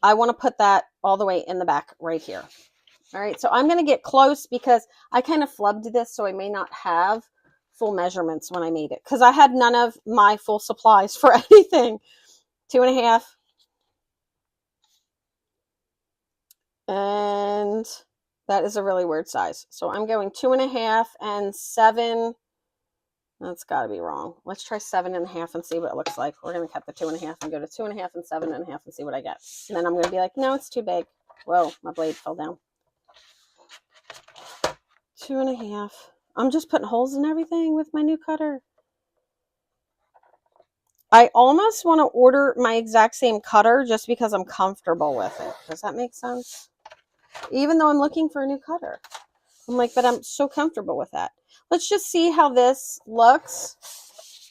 I want to put that all the way in the back right here. All right, so I'm going to get close because I kind of flubbed this, so I may not have full measurements when I made it, because I had none of my full supplies for anything. 2.5. And that is a really weird size. So I'm going 2.5 and 7. That's got to be wrong. Let's try 7.5 and see what it looks like. We're going to cut the 2.5 and go to 2.5 and 7.5 and see what I get. And then I'm going to be like, no, it's too big. Whoa, my blade fell down. 2.5. I'm just putting holes in everything with my new cutter. I almost want to order my exact same cutter just because I'm comfortable with it. Does that make sense? Even though I'm looking for a new cutter. I'm like, but I'm so comfortable with that. Let's just see how this looks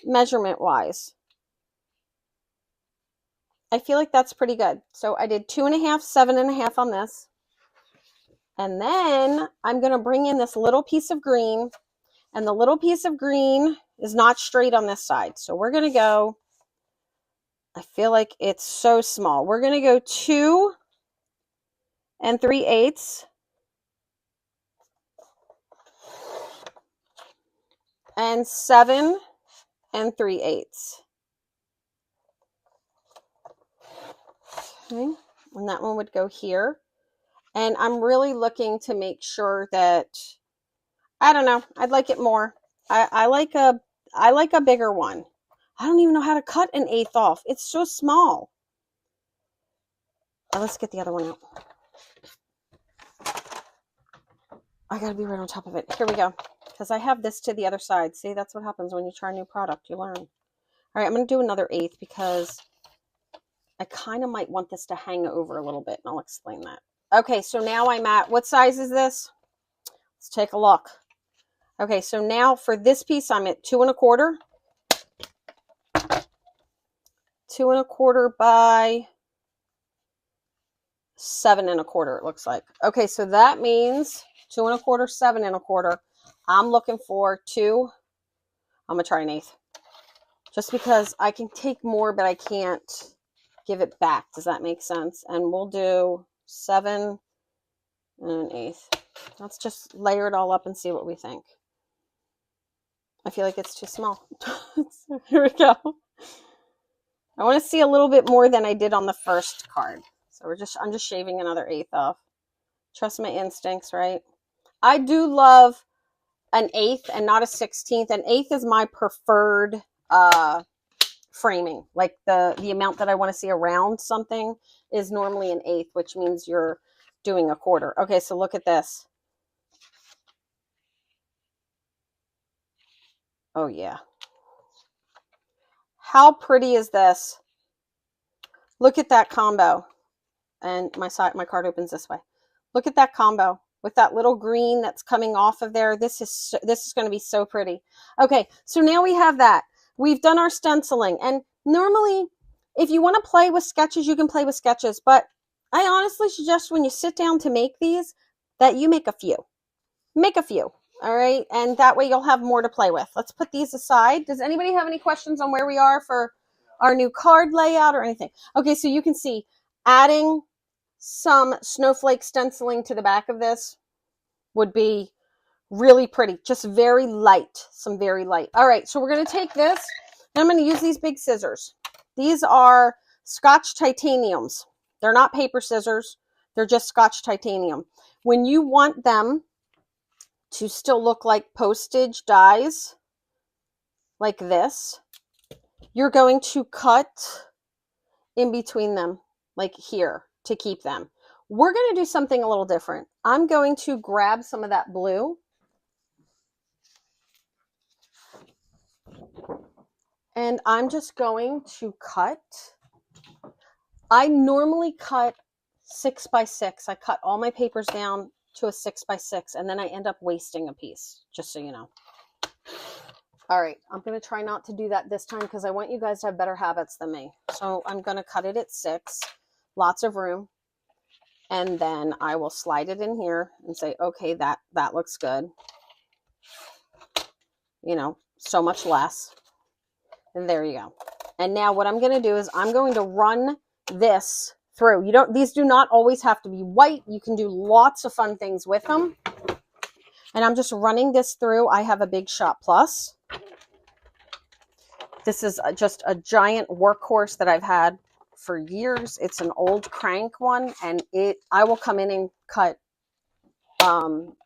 measurement-wise. I feel like that's pretty good. So I did 2.5, 7.5 on this. And then I'm going to bring in this little piece of green. And the little piece of green is not straight on this side. So we're going to go, I feel like it's so small. We're going to go 2 3/8 and 7 3/8. Okay, and that one would go here. And I'm really looking to make sure that, I don't know, I'd like it more. I like a bigger one. I don't even know how to cut an 1/8 off. It's so small. Let's get the other one out. I gotta be right on top of it. Here we go. Because I have this to the other side. See, that's what happens when you try a new product. You learn. All right, I'm going to do another 1/8 because I kind of might want this to hang over a little bit, and I'll explain that. Okay, so now I'm at, what size is this? Let's take a look. Okay, so now for this piece, I'm at 2 1/4. 2 1/4 by 7 1/4, it looks like. Okay, so that means 2 1/4, 7 1/4. I'm looking for 2. I'm going to try an 1/8. Just because I can take more, but I can't give it back. Does that make sense? And we'll do 7 and an 1/8. Let's just layer it all up and see what we think. I feel like it's too small. So here we go. I want to see a little bit more than I did on the first card. So I'm just shaving another 1/8 off. Trust my instincts, right? I do love an 1/8 and not a 16th. An 1/8 is my preferred framing. Like the amount that I want to see around something is normally an 1/8, which means you're doing a 1/4. Okay, so look at this. Oh yeah. How pretty is this? Look at that combo. And my card opens this way. Look at that combo with that little green that's coming off of there. This is going to be so pretty. Okay, so now we have that. We've done our stenciling. And normally, if you want to play with sketches, you can play with sketches. But I honestly suggest when you sit down to make these, that you make a few. Make a few. All right, and that way you'll have more to play with. Let's put these aside. Does anybody have any questions on where we are for our new card layout or anything? Okay, so you can see adding some snowflake stenciling to the back of this would be really pretty. Just very light, some very light. All right, so we're going to take this, and I'm going to use these big scissors. These are Scotch titaniums. They're not paper scissors. They're just Scotch titanium. When you want them to still look like postage dies, like this, you're going to cut in between them, like here, to keep them. We're going to do something a little different. I'm going to grab some of that blue and I'm just going to cut. I normally cut 6 by 6. I cut all my papers down to a 6 by 6 and then I end up wasting a piece, just so you know. All right, I'm going to try not to do that this time because I want you guys to have better habits than me. So I'm going to cut it at 6, lots of room. And then I will slide it in here and say, okay, that looks good. You know, so much less. And there you go. And now what I'm going to do is I'm going to run this through. These do not always have to be white. You can do lots of fun things with them. And I'm just running this through. I have a Big Shot Plus. This is just a giant workhorse that I've had for years. It's an old crank one, and I will come in and cut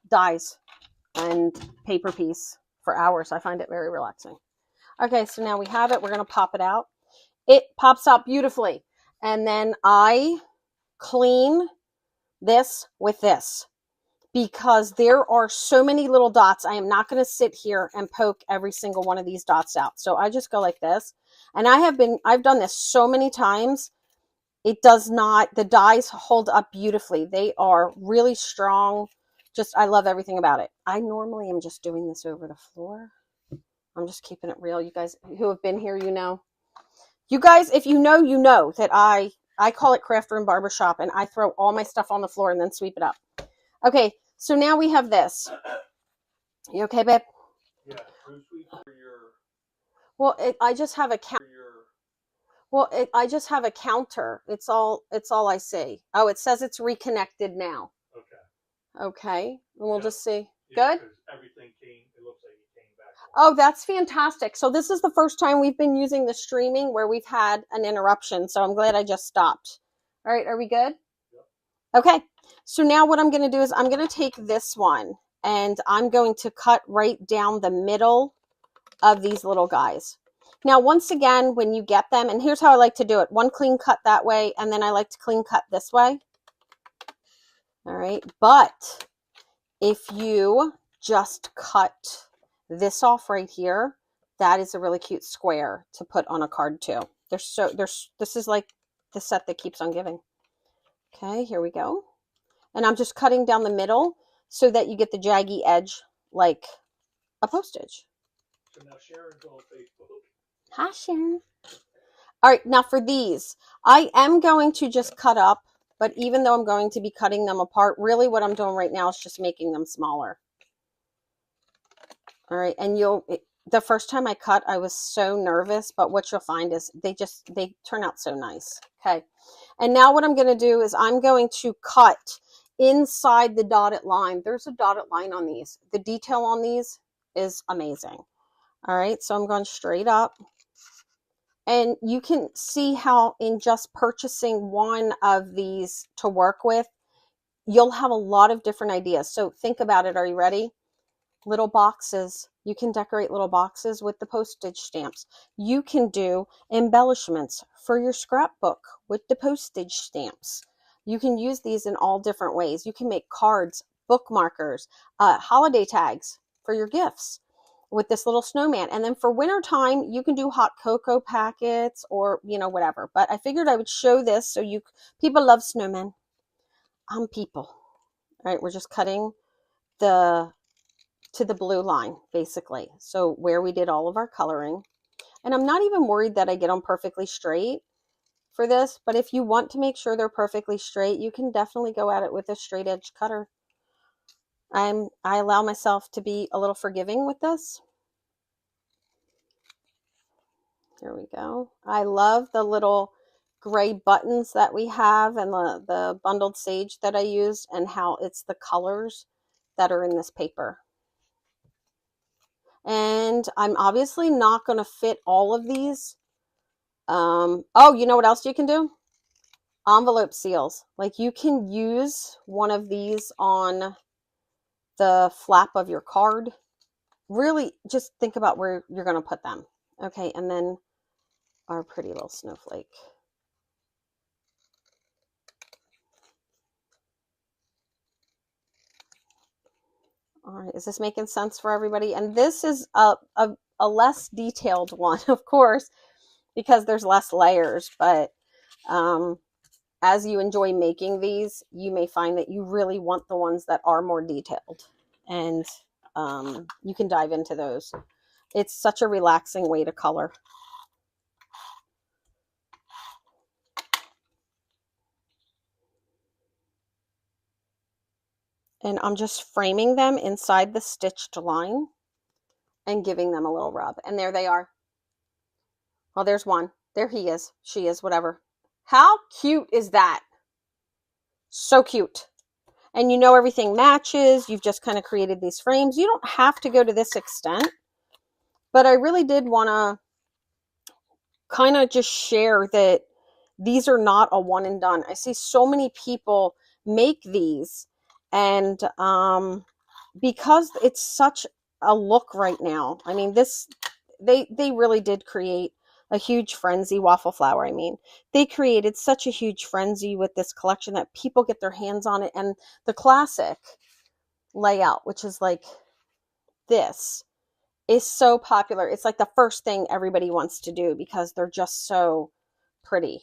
dies and paper piece for hours. I find it very relaxing. Okay, so now we have it. We're going to pop it out. It pops out beautifully. And then I clean this with this because there are so many little dots. I am not going to sit here and poke every single one of these dots out. So I just go like this. And I've done this so many times. It does not, the dies hold up beautifully. They are really strong. I love everything about it. I normally am just doing this over the floor. I'm just keeping it real. You guys who have been here, you know. You guys, if you know, you know that I call it craft room barbershop, and I throw all my stuff on the floor and then sweep it up. Okay, so now we have this. You okay, babe? Yeah. Who sweeps for your? Well, I just have a counter. Well, I just have a counter. It's all I see. Oh, it says it's reconnected now. Okay. Okay, and we'll just see. Yeah, good. Everything it looks like it came back. Oh, that's fantastic. So this is the first time we've been using the streaming where we've had an interruption. So I'm glad I just stopped. All right, are we good? Okay, so now what I'm going to do is I'm going to take this one and I'm going to cut right down the middle of these little guys. Now, once again, when you get them, and here's how I like to do it. One clean cut that way, and then I like to clean cut this way. All right, but if you just cut this off right here, that is a really cute square to put on a card too. This is like the set that keeps on giving. Okay, here we go. And I'm just cutting down the middle so that you get the jaggy edge like a postage. So now Sharon's on Facebook. Hi, Sharon. All right, now for these, I am going to just cut up, but even though I'm going to be cutting them apart, really what I'm doing right now is just making them smaller. All right, and the first time I cut, I was so nervous, but what you'll find is they turn out so nice. Okay, and now what I'm going to do is I'm going to cut inside the dotted line. There's a dotted line on these. The detail on these is amazing. All right, so I'm going straight up. And you can see how in just purchasing one of these to work with, you'll have a lot of different ideas. So think about it. Are you ready? Little boxes. You can decorate little boxes with the postage stamps. You can do embellishments for your scrapbook with the postage stamps. You can use these in all different ways. You can make cards, bookmarkers, holiday tags for your gifts with this little snowman. And then for winter time, you can do hot cocoa packets or, you know, whatever. But I figured I would show this so people love snowmen. People. All right, we're just cutting to the blue line, basically. So where we did all of our coloring. And I'm not even worried that I get them perfectly straight for this, but if you want to make sure they're perfectly straight, you can definitely go at it with a straight edge cutter. I allow myself to be a little forgiving with this. Here we go. I love the little gray buttons that we have and the bundled sage that I used and how it's the colors that are in this paper. And I'm obviously not going to fit all of these. Oh, you know what else you can do? Envelope seals. Like you can use one of these on the flap of your card. Really just think about where you're going to put them. Okay, and then our pretty little snowflake. All right, is this making sense for everybody? And this is a less detailed one, of course, because there's less layers, but as you enjoy making these, you may find that you really want the ones that are more detailed, and you can dive into those. It's such a relaxing way to color. And I'm just framing them inside the stitched line and giving them a little rub. And there they are. Well, there's one. There he is. She is, whatever. How cute is that? So cute. And you know everything matches. You've just kind of created these frames. You don't have to go to this extent. But I really did want to kind of just share that these are not a one and done. I see so many people make these, and because it's such a look right now. I mean, they really did create a huge frenzy. Waffle Flower, I mean, they created such a huge frenzy with this collection that people get their hands on it. And the classic layout, which is like this, is so popular. It's like the first thing everybody wants to do because they're just so pretty,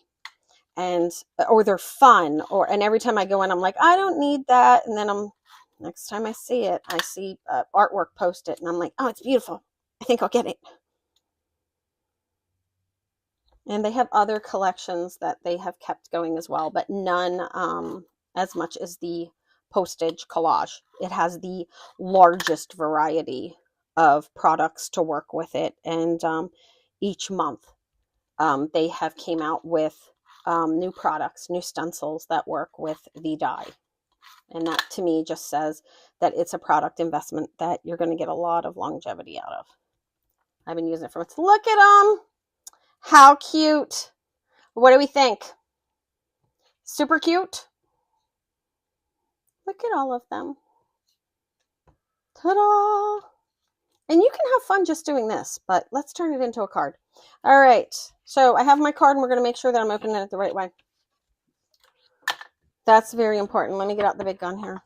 and or they're fun, and every time I go in, I'm like, I don't need that. And then next time I see it, I see artwork posted, and I'm like, oh, it's beautiful. I think I'll get it. And they have other collections that they have kept going as well, but none as much as the Postage Collage. It has the largest variety of products to work with it, and each month they have came out with new products, new stencils that work with the die. And that to me just says that it's a product investment that you're going to get a lot of longevity out of. I've been using it for months. Look at them. How cute. What do we think? Super cute. Look at all of them. Ta-da! And you can have fun just doing this, but let's turn it into a card. All right, so I have my card and we're gonna make sure that I'm opening it the right way. That's very important. Let me get out the big gun here.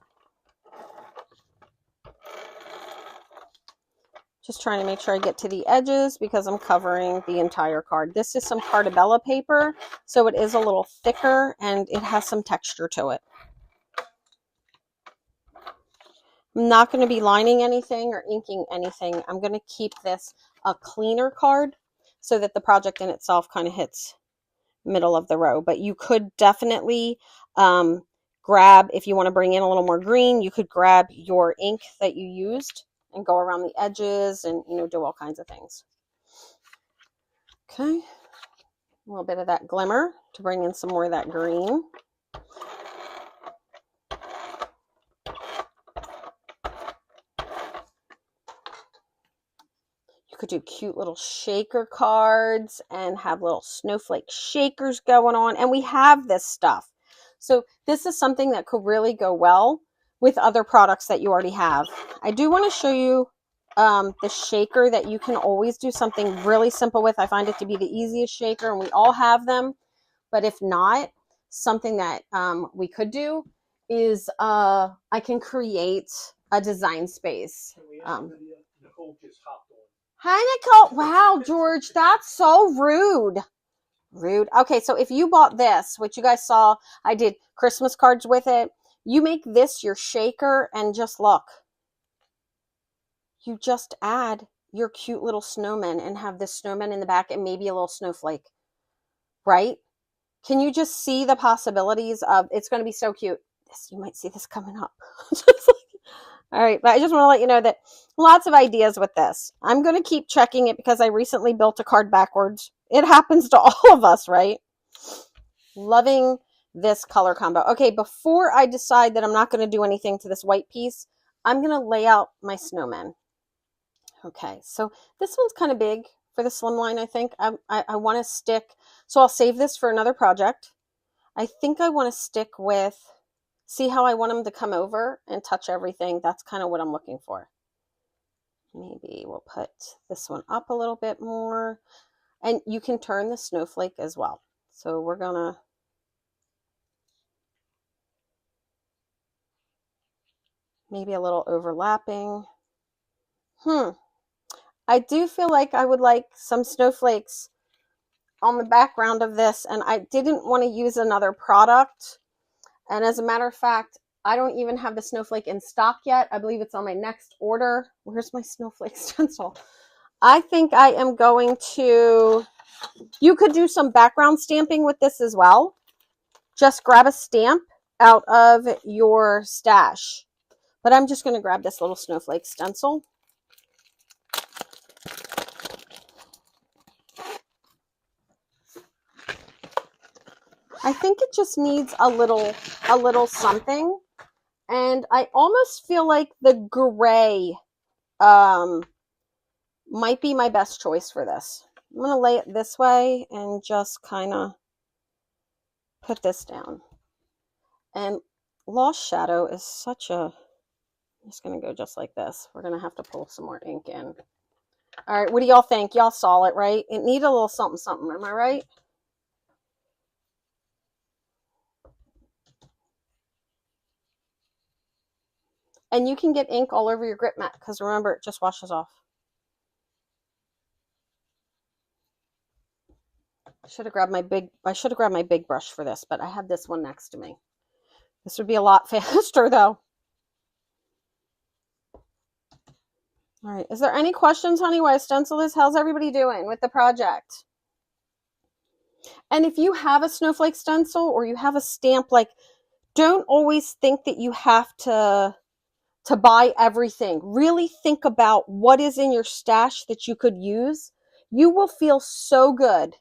Just trying to make sure I get to the edges because I'm covering the entire card. This is some Cartabella paper, so it is a little thicker and it has some texture to it. I'm not going to be lining anything or inking anything. I'm going to keep this a cleaner card so that the project in itself kind of hits middle of the row. But you could definitely grab, if you want to bring in a little more green, you could grab your ink that you used and go around the edges and, you know, do all kinds of things. Okay, a little bit of that glimmer to bring in some more of that green. You could do cute little shaker cards and have little snowflake shakers going on. And we have this stuff. So this is something that could really go well with other products that you already have. I do want to show you the shaker that you can always do something really simple with. I find it to be the easiest shaker and we all have them. But if not, something that we could do is I can create a design space. Nicole just hopped on. Hi, Nicole. Wow, George, that's so rude. Rude. Okay, so if you bought this, which you guys saw, I did Christmas cards with it. You make this your shaker and just look. You just add your cute little snowman and have this snowman in the back and maybe a little snowflake, right? Can you just see the possibilities of, it's going to be so cute. This, you might see this coming up. All right, but I just want to let you know that lots of ideas with this. I'm going to keep checking it because I recently built a card backwards. It happens to all of us, right? Loving this color combo. Okay, before I decide that I'm not going to do anything to this white piece, I'm going to lay out my snowman. Okay, so this one's kind of big for the slimline, I think. I want to stick, so I'll save this for another project. I think I want to stick with, see how I want them to come over and touch everything. That's kind of what I'm looking for. Maybe we'll put this one up a little bit more. And you can turn the snowflake as well. So we're going to maybe a little overlapping. I do feel like I would like some snowflakes on the background of this, and I didn't want to use another product. And as a matter of fact, I don't even have the snowflake in stock yet. I believe it's on my next order. Where's my snowflake stencil? I think I am going to, you could do some background stamping with this as well. Just grab a stamp out of your stash. But I'm just going to grab this little snowflake stencil. I think it just needs a little something. And I almost feel like the gray might be my best choice for this. I'm going to lay it this way and just kind of put this down. And Lost Shadow is such a, I'm just going to go just like this. We're going to have to pull some more ink in. All right, what do y'all think? Y'all saw it, right? It needed a little something, something. Am I right? And you can get ink all over your grip mat because remember, it just washes off. I should have grabbed my big brush for this, but I have this one next to me. This would be a lot faster though. All right, is there any questions, honey, why stencil is? How's everybody doing with the project? And if you have a snowflake stencil or you have a stamp, like, don't always think that you have to buy everything. Really think about what is in your stash that you could use. You will feel so good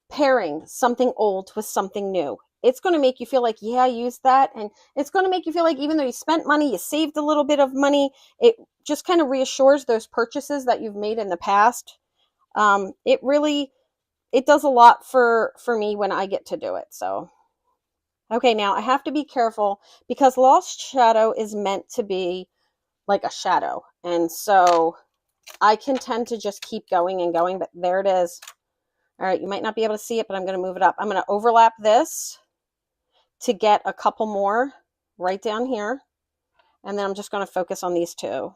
pairing something old with something new. It's going to make you feel like, yeah, I used that. And it's going to make you feel like even though you spent money, you saved a little bit of money. It just kind of reassures those purchases that you've made in the past. It does a lot for me when I get to do it. So Okay, now I have to be careful because Lost Shadow is meant to be like a shadow. And so I can tend to just keep going and going, but there it is. All right, you might not be able to see it, but I'm going to move it up. I'm going to overlap this to get a couple more right down here. And then I'm just going to focus on these two.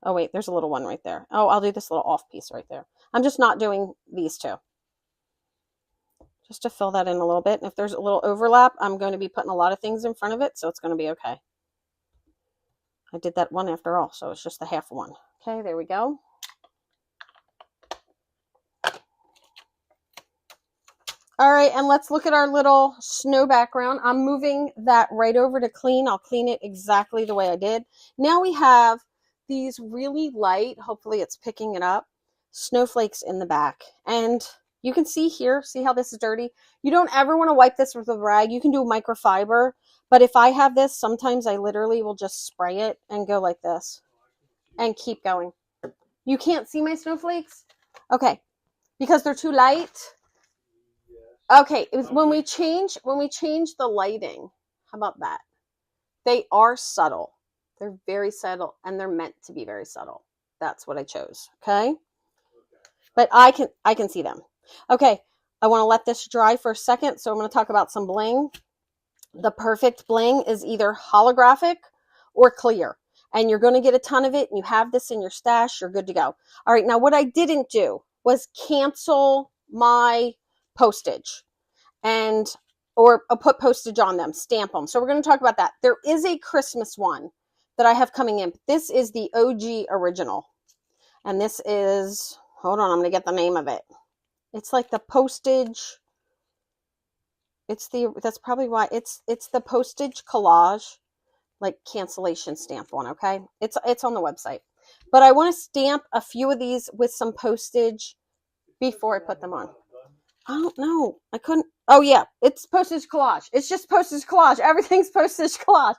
Oh, wait, there's a little one right there. Oh, I'll do this little off piece right there. I'm just not doing these two. Just to fill that in a little bit. And if there's a little overlap, I'm going to be putting a lot of things in front of it, so it's going to be okay. I did that one after all, so it's just the half one. Okay, there we go. All right, and let's look at our little snow background. I'm moving that right over to clean. I'll clean it exactly the way I did. Now we have these really light, hopefully it's picking it up, snowflakes in the back. And you can see here, see how this is dirty? You don't ever want to wipe this with a rag. You can do microfiber, but if I have this, sometimes I literally will just spray it and go like this and keep going. You can't see my snowflakes? Okay, because they're too light. Okay, it was when we change the lighting. How about that? They are subtle. They're very subtle, and they're meant to be very subtle. That's what I chose. Okay, but I can see them. Okay, I want to let this dry for a second, so I'm going to talk about some bling. The perfect bling is either holographic or clear, and you're going to get a ton of it. And you have this in your stash. You're good to go. All right, now what I didn't do was cancel my postage or put postage on them, stamp them. So we're going to talk about that. There is a Christmas one that I have coming in. This is the OG original. And this is, hold on, I'm going to get the name of it. It's like the postage. That's probably why it's the Postage Collage, like cancellation stamp one. Okay. It's on the website, but I want to stamp a few of these with some postage before I put them on. I don't know. I couldn't. Oh, yeah. It's Postage Collage. It's just Postage Collage. Everything's Postage Collage.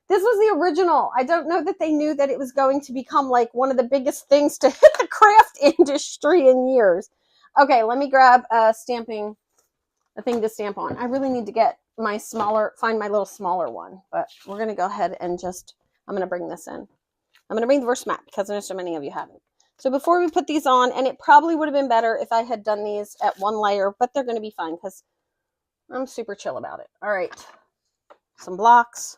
This was the original. I don't know that they knew that it was going to become like one of the biggest things to hit the craft industry in years. Okay, let me grab a thing to stamp on. I really need to get find my little smaller one, but we're going to go ahead and I'm going to bring this in. I'm going to bring the verse map because I know so many of you haven't. So before we put these on, and it probably would have been better if I had done these at one layer, but they're going to be fine because I'm super chill about it. All right, some blocks.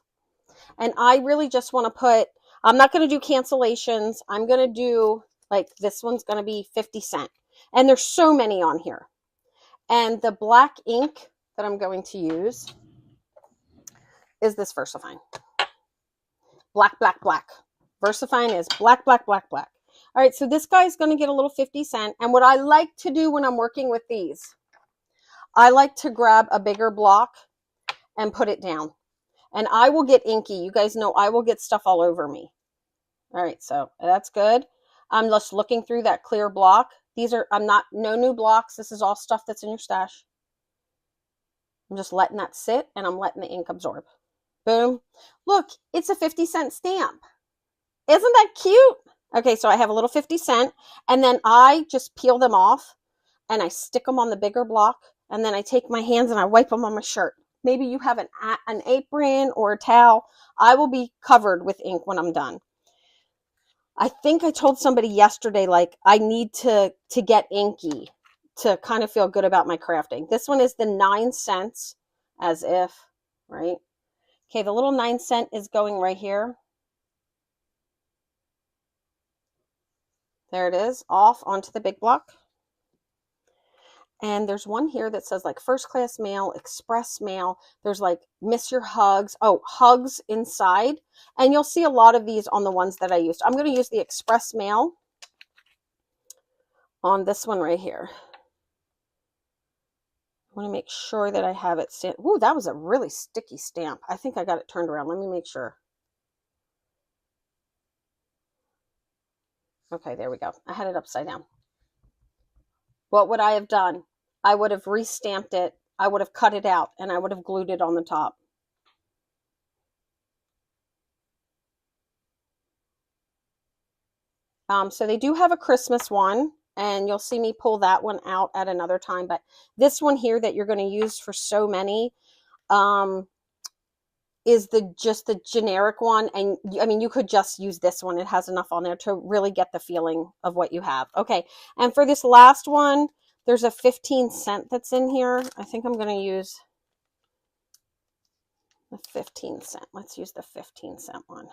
And I really just want to I'm not going to do cancellations. I'm going to do, like, this one's going to be 50 cents. And there's so many on here. And the black ink that I'm going to use is this VersaFine. Black, black, black. VersaFine is black, black, black, black. All right, so this guy's going to get a little 50 cents. And what I like to do when I'm working with these, I like to grab a bigger block and put it down. And I will get inky. You guys know I will get stuff all over me. All right, so that's good. I'm just looking through that clear block. No new blocks. This is all stuff that's in your stash. I'm just letting that sit, and I'm letting the ink absorb. Boom. Look, it's a 50 cent stamp. Isn't that cute? Okay, so I have a little 50 cent, and then I just peel them off, and I stick them on the bigger block, and then I take my hands and I wipe them on my shirt. Maybe you have an apron or a towel. I will be covered with ink when I'm done. I think I told somebody yesterday, like, I need to get inky to kind of feel good about my crafting. This one is the 9 cents, as if, right? Okay, the little 9 cent is going right here. There it is, off onto the big block. And there's one here that says, like, first class mail, express mail. There's, like, miss your hugs. Oh, hugs inside. And you'll see a lot of these on the ones that I used. I'm going to use the express mail on this one right here. I want to make sure that I have it stamped. Ooh, that was a really sticky stamp. I think I got it turned around. Let me make sure. Okay, there we go. I had it upside down. What would I have done? I would have re-stamped it. I would have cut it out, and I would have glued it on the top. So they do have a Christmas one, and you'll see me pull that one out at another time. But this one here that you're going to use for so many, is just the generic one. And I mean, you could just use this one. It has enough on there to really get the feeling of what you have. Okay. And for this last one, there's a 15-cent that's in here. I think I'm going to use the 15-cent. Let's use the 15-cent one.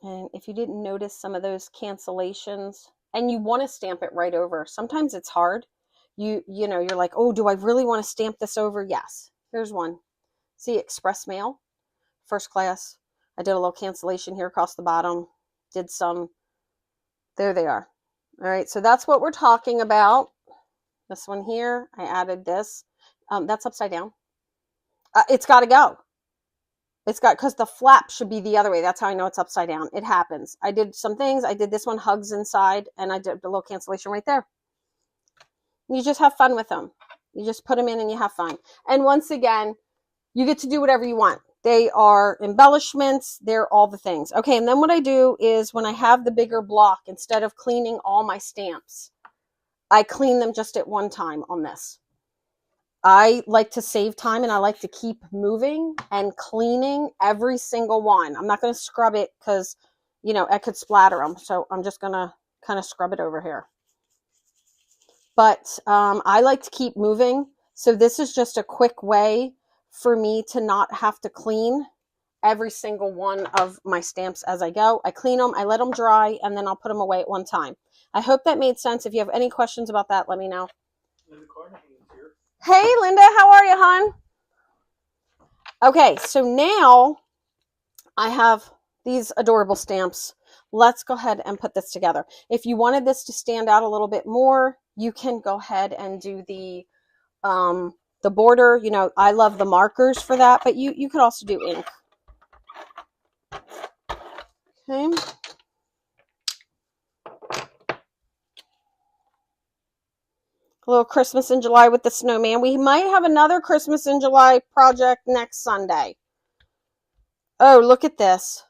And if you didn't notice some of those cancellations, and you want to stamp it right over, sometimes it's hard. You know, you're like, oh, do I really want to stamp this over? Yes. Here's one. See, express mail, first class. I did a little cancellation here across the bottom. Did some. There they are. All right. So that's what we're talking about. This one here, I added this. That's upside down. It's got to go. It's got, because the flap should be the other way. That's how I know it's upside down. It happens. I did some things. I did this one, hugs inside, and I did a little cancellation right there. You just have fun with them. You just put them in and you have fun. And once again, you get to do whatever you want. They are embellishments. They're all the things. Okay, and then what I do is when I have the bigger block, instead of cleaning all my stamps, I clean them just at one time on this. I like to save time, and I like to keep moving and cleaning every single one. I'm not going to scrub it because, you know, I could splatter them. So I'm just going to kind of scrub it over here. But I like to keep moving. So this is just a quick way for me to not have to clean every single one of my stamps as I go. I clean them, I let them dry, and then I'll put them away at one time. I hope that made sense. If you have any questions about that, let me know. Hey, Linda, how are you, hon? Okay, so now I have these adorable stamps. Let's go ahead and put this together. If you wanted this to stand out a little bit more, you can go ahead and do the border. You know, I love the markers for that, but you could also do ink. Okay. A little Christmas in July with the snowman. We might have another Christmas in July project next Sunday. Oh, look at this.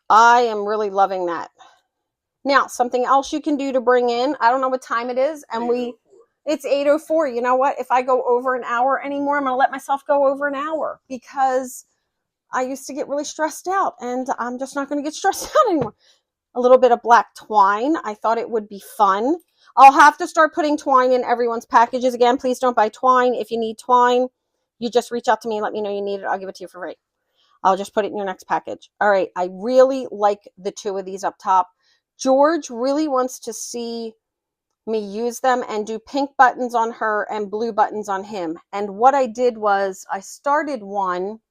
I am really loving that. Now, something else you can do to bring in, I don't know what time it is, and it's 8:04. You know what? If I go over an hour anymore, I'm going to let myself go over an hour, because I used to get really stressed out, and I'm just not going to get stressed out anymore. A little bit of black twine. I thought it would be fun. I'll have to start putting twine in everyone's packages again. Please don't buy twine. If you need twine, you just reach out to me and let me know you need it. I'll give it to you for free. I'll just put it in your next package. All right. I really like the two of these up top. George really wants to see me use them and do pink buttons on her and blue buttons on him. And what I did was I started one.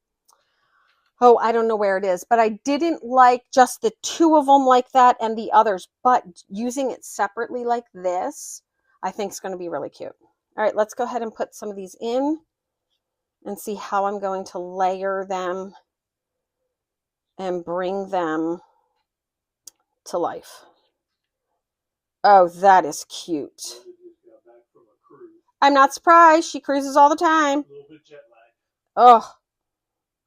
Oh, I don't know where it is, but I didn't like just the two of them like that and the others, but using it separately like this, I think is going to be really cute. All right, let's go ahead and put some of these in and see how I'm going to layer them and bring them to life. Oh, that is cute. I'm not surprised. She cruises all the time. A little bit jet lag. Oh.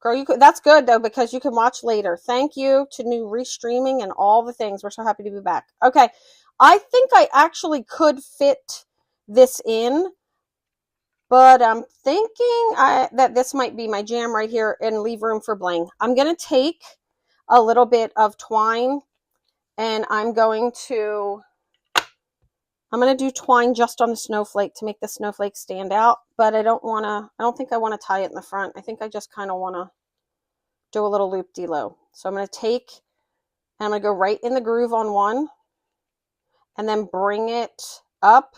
Girl, that's good, though, because you can watch later. Thank you to new restreaming and all the things. We're so happy to be back. Okay, I think I actually could fit this in, but I'm thinking that this might be my jam right here and leave room for bling. I'm going to take a little bit of twine, and I'm going to do twine just on the snowflake to make the snowflake stand out, but I don't think I want to tie it in the front. I think I just kind of want to do a little loop-de-loo. So I'm going to take, and I'm going to go right in the groove on one, and then bring it up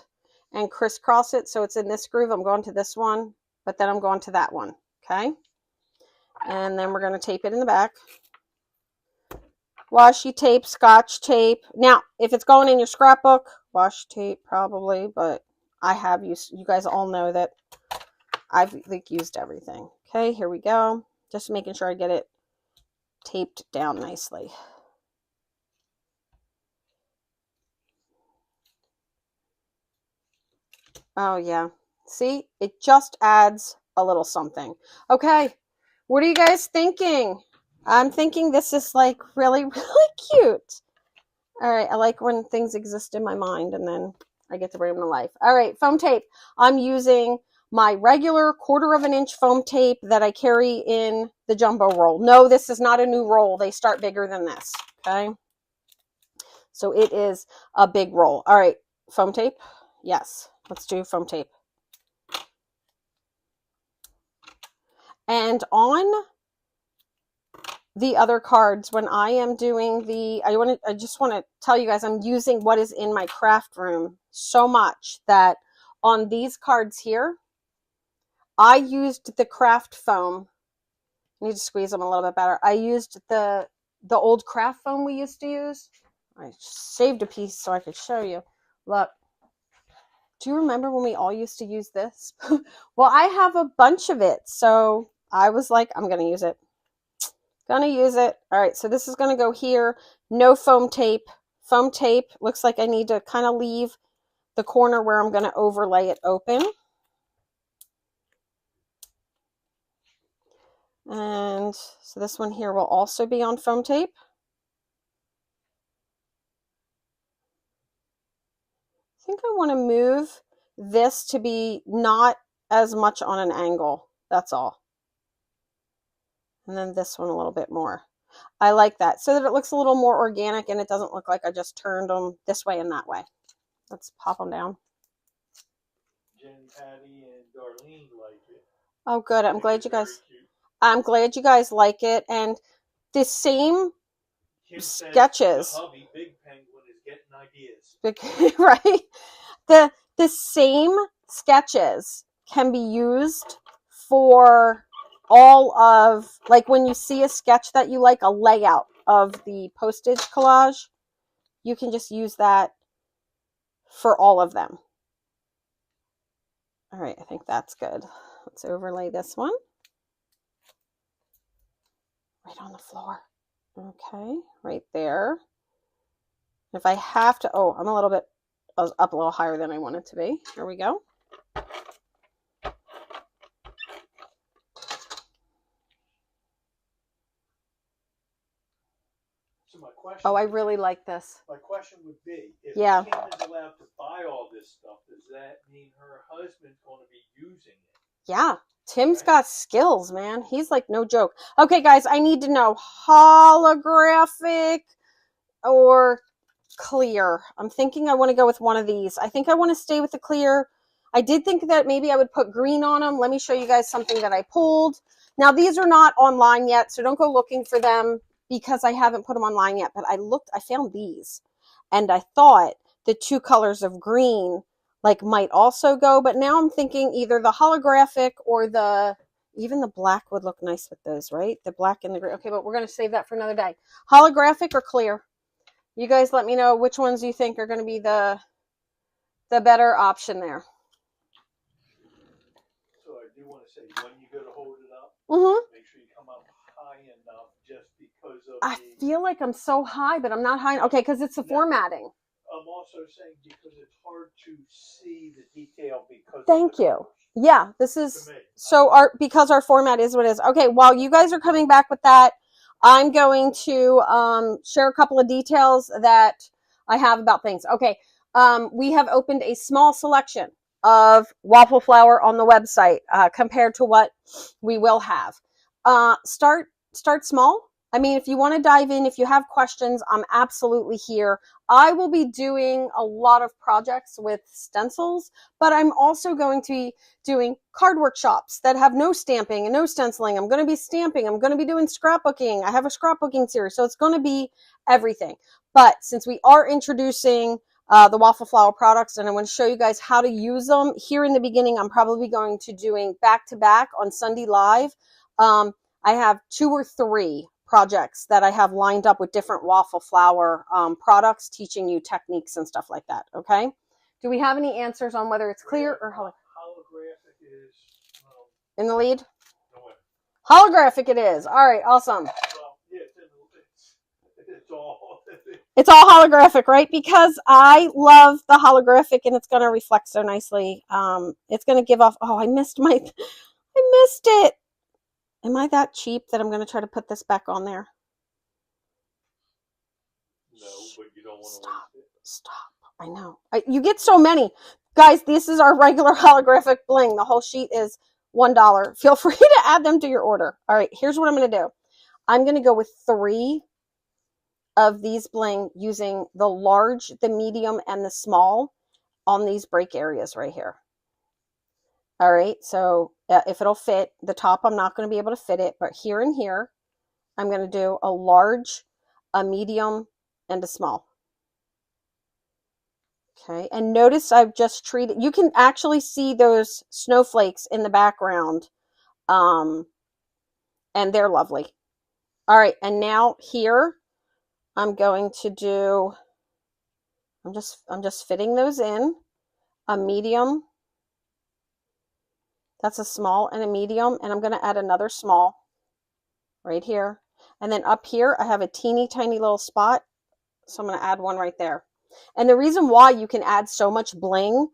and crisscross it so it's in this groove. I'm going to this one, but then I'm going to that one, okay? And then we're going to tape it in the back. Washi tape, scotch tape. Now, if it's going in your scrapbook, washi tape probably, but I have used, you guys all know that I've used everything. Okay, here we go. Just making sure I get it taped down nicely. Oh yeah, see, it just adds a little something. Okay, what are you guys thinking? I'm thinking this is like really, really cute. All right, I like when things exist in my mind and then I get to bring them to life. All right, foam tape. I'm using my regular 1/4 inch foam tape that I carry in the jumbo roll. No, this is not a new roll. They start bigger than this, okay? So it is a big roll. All right, foam tape. Yes, let's do foam tape. And on the other cards, when I am doing I just want to tell you guys, I'm using what is in my craft room so much that on these cards here, I used the craft foam. I need to squeeze them a little bit better. I used the old craft foam we used to use. I saved a piece so I could show you. Look. Do you remember when we all used to use this? Well, I have a bunch of it, so I was like, I'm going to use it. Gonna use it. All right, so this is going to go here. No foam tape. Foam tape. Looks like I need to kind of leave the corner where I'm going to overlay it open. And so this one here will also be on foam tape. I think I want to move this to be not as much on an angle. That's all. And then this one a little bit more. I like that so that it looks a little more organic and it doesn't look like I just turned them this way and that way. Let's pop them down. Jen, Patty, and Darlene like it. Oh, good. I'm glad you guys like it. And the same Kim sketches. Says the hubby, Big Penguin, is getting ideas. Right. The same sketches can be used for all of, like when you see a sketch that you like, a layout of the postage collage, you can just use that for all of them. All right, I think that's good. Let's overlay this one. Right on the floor. Okay, right there. If I have to, oh, I was up a little higher than I wanted to be. Here we go. So my question. Oh, I really like this. My question would be, if yeah. Kim is allowed to buy all this stuff, does that mean her husband's going to be using it? Yeah. Tim's got skills, man. He's like no joke. Okay, guys, I need to know holographic or clear. I'm thinking I want to go with one of these. I think I want to stay with the clear. I did think that maybe I would put green on them. Let me show you guys something that I pulled. Now, these are not online yet, so don't go looking for them because I haven't put them online yet. But I found these, and I thought the 2 colors of green might also go, but now I'm thinking either the holographic or even the black would look nice with those, right? The black and the green. Okay, but we're going to save that for another day. Holographic or clear? You guys let me know which ones you think are going to be the better option there. So I do want to say, when you go to hold it up, make sure you come up high enough just because of I feel like I'm so high, but I'm not high. Okay, because it's the formatting. I'm also saying because it's hard to see the detail because Thank you. Colors. Yeah, this is so because our format is what it is. Okay, while you guys are coming back with that, I'm going to share a couple of details that I have about things. Okay, we have opened a small selection of Waffle Flower on the website compared to what we will have. Start small. I mean, if you want to dive in, if you have questions, I'm absolutely here. I will be doing a lot of projects with stencils, but I'm also going to be doing card workshops that have no stamping and no stenciling. I'm going to be stamping. I'm going to be doing scrapbooking. I have a scrapbooking series, so it's going to be everything. But since we are introducing the Waffle Flower products, and I want to show you guys how to use them here in the beginning, I'm probably going to doing back-to-back on Sunday Live. I have 2 or 3 projects that I have lined up with different Waffle Flower products, teaching you techniques and stuff like that. Okay. Do we have any answers on whether it's clear or holographic is in the lead? No way. Holographic it is. All right. Awesome. Well, yeah, it's all holographic, right? Because I love the holographic and it's going to reflect so nicely. It's going to give off, I missed it. Am I that cheap that I'm going to try to put this back on there? No, but you don't want to waste it. Stop. I know. You get so many. Guys, this is our regular holographic bling. The whole sheet is $1. Feel free to add them to your order. All right, here's what I'm going to do. I'm going to go with 3 of these bling using the large, the medium, and the small on these break areas right here. All right, so if it'll fit, the top I'm not going to be able to fit it, but here and here, I'm going to do a large, a medium, and a small. Okay, and notice I've just treated, you can actually see those snowflakes in the background, and they're lovely. All right, and now here, I'm going to do, I'm just fitting those in, a medium, that's a small and a medium, and I'm going to add another small right here. And then up here, I have a teeny tiny little spot, so I'm going to add one right there. And the reason why you can add so much bling,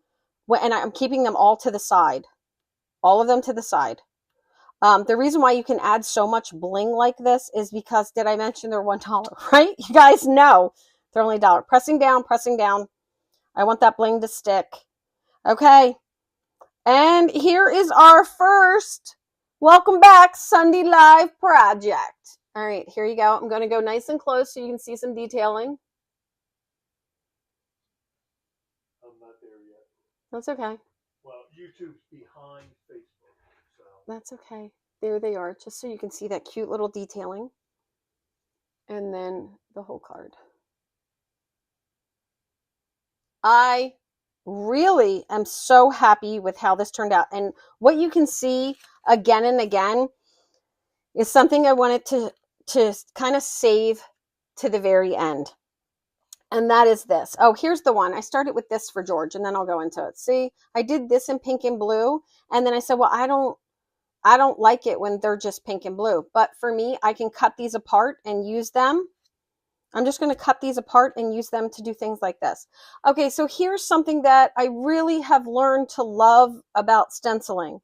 and I'm keeping them all to the side, all of them to the side. The reason why you can add so much bling like this is because, did I mention they're $1, right? You guys know they're only $1. Pressing down, pressing down. I want that bling to stick. Okay. And here is our first welcome back Sunday Live project. All right, here you go. I'm going to go nice and close so you can see some detailing. I'm not there yet. That's okay. Well, YouTube's behind Facebook, so. That's okay. There they are, just so you can see that cute little detailing. And then the whole card. I really am so happy with how this turned out. And what you can see again and again is something I wanted to kind of save to the very end. And that is this. Oh, here's the one. I started with this for George, and then I'll go into it. See, I did this in pink and blue, and then I said, well, I don't like it when they're just pink and blue. But for me, I can cut these apart and use them. I'm just going to cut these apart and use them to do things like this. Okay, so here's something that I really have learned to love about stenciling.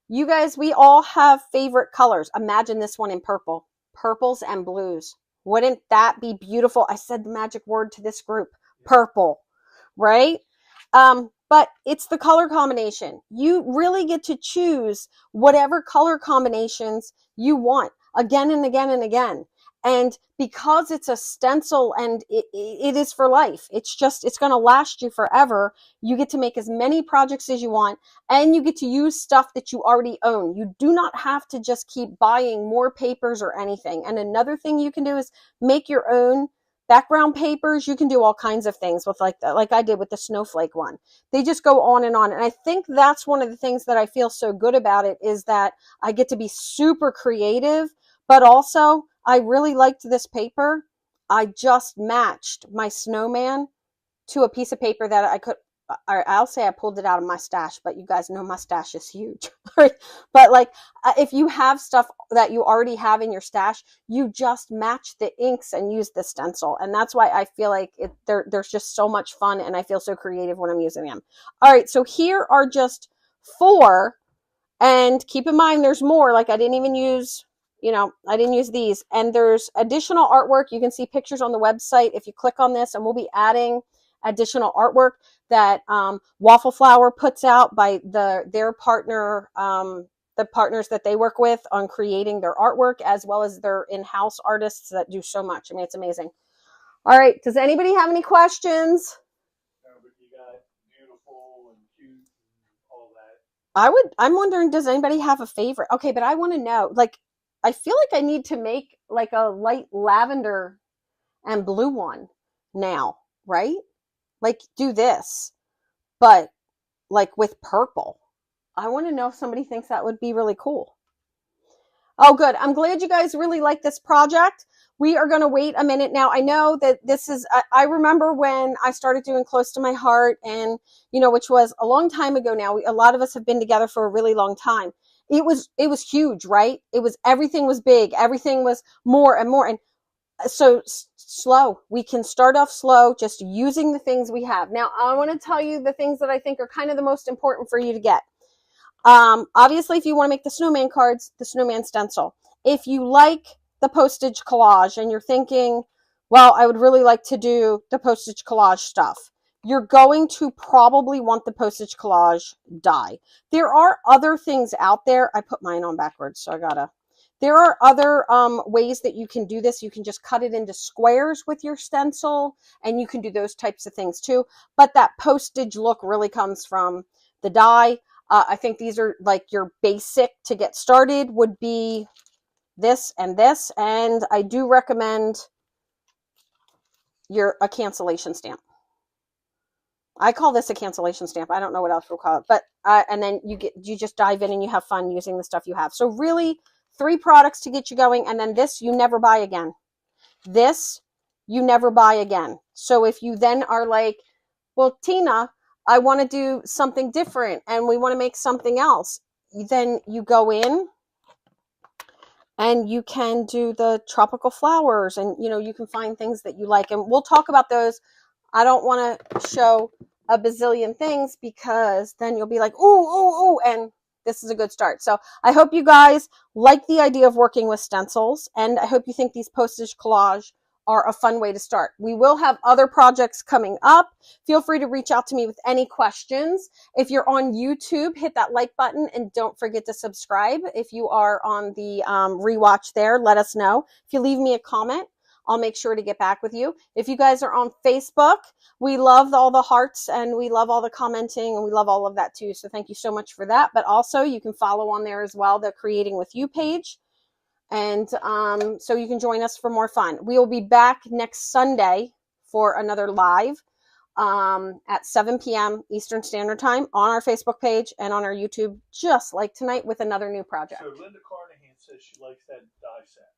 You guys, we all have favorite colors. Imagine this one in purple. Purples and blues. Wouldn't that be beautiful? I said the magic word to this group. Purple, right? But it's the color combination. You really get to choose whatever color combinations you want again and again and again. And because it's a stencil and it is for life, it's going to last you forever. You get to make as many projects as you want, and you get to use stuff that you already own. You do not have to just keep buying more papers or anything. And another thing you can do is make your own background papers. You can do all kinds of things with like I did with the snowflake one. They just go on. And I think that's one of the things that I feel so good about it, is that I get to be super creative, but also I really liked this paper. I just matched my snowman to a piece of paper that I'll say I pulled it out of my stash, but you guys know my stash is huge. But like, if you have stuff that you already have in your stash, you just match the inks and use the stencil. And that's why I feel like there's just so much fun, and I feel so creative when I'm using them. All right, so here are just 4. And keep in mind, there's more. Like I didn't even use... I didn't use these. And there's additional artwork. You can see pictures on the website if you click on this, and we'll be adding additional artwork that Waffle Flower puts out by their partner, the partners that they work with on creating their artwork, as well as their in-house artists that do so much. I mean, it's amazing. All right. Does anybody have any questions? No, but you got beautiful and cute and all that. I'm wondering, does anybody have a favorite? Okay, but I want to know, like, I feel like I need to make like a light lavender and blue one now, right? Like do this, but like with purple. I want to know if somebody thinks that would be really cool. Oh, good. I'm glad you guys really like this project. We are going to wait a minute now. I know that this is, I remember when I started doing Close to My Heart, and, which was a long time ago now. A lot of us have been together for a really long time. It was huge, right? Everything was big. Everything was more and more. And so slow. We can start off slow, just using the things we have. Now, I want to tell you the things that I think are kind of the most important for you to get. Obviously, if you want to make the snowman cards, the snowman stencil. If you like the postage collage and you're thinking, well, I would really like to do the postage collage stuff, you're going to probably want the Postage Collage die. There are other things out there. I put mine on backwards, so I gotta. There are other ways that you can do this. You can just cut it into squares with your stencil, and you can do those types of things too. But that postage look really comes from the die. I think these are like your basic to get started would be this, and I do recommend a cancellation stamp. I call this a cancellation stamp. I don't know what else we'll call it, but and then you just dive in and you have fun using the stuff you have. So really 3 products to get you going, and then this you never buy again. This you never buy again. So if you then are like, well, Tina, I want to do something different and we want to make something else, then you go in and you can do the tropical flowers, and you can find things that you like, and we'll talk about those. I don't want to show a bazillion things because then you'll be like, ooh, and this is a good start. So I hope you guys like the idea of working with stencils, and I hope you think these Postage Collage are a fun way to start. We will have other projects coming up. Feel free to reach out to me with any questions. If you're on YouTube, hit that like button and don't forget to subscribe. If you are on the rewatch there, let us know. If you leave me a comment, I'll make sure to get back with you. If you guys are on Facebook, we love all the hearts and we love all the commenting and we love all of that too. So thank you so much for that. But also you can follow on there as well, the Creating With You page. And so you can join us for more fun. We will be back next Sunday for another live at 7 p.m. Eastern Standard Time on our Facebook page and on our YouTube, just like tonight, with another new project. So Linda Carnahan says she likes that die set.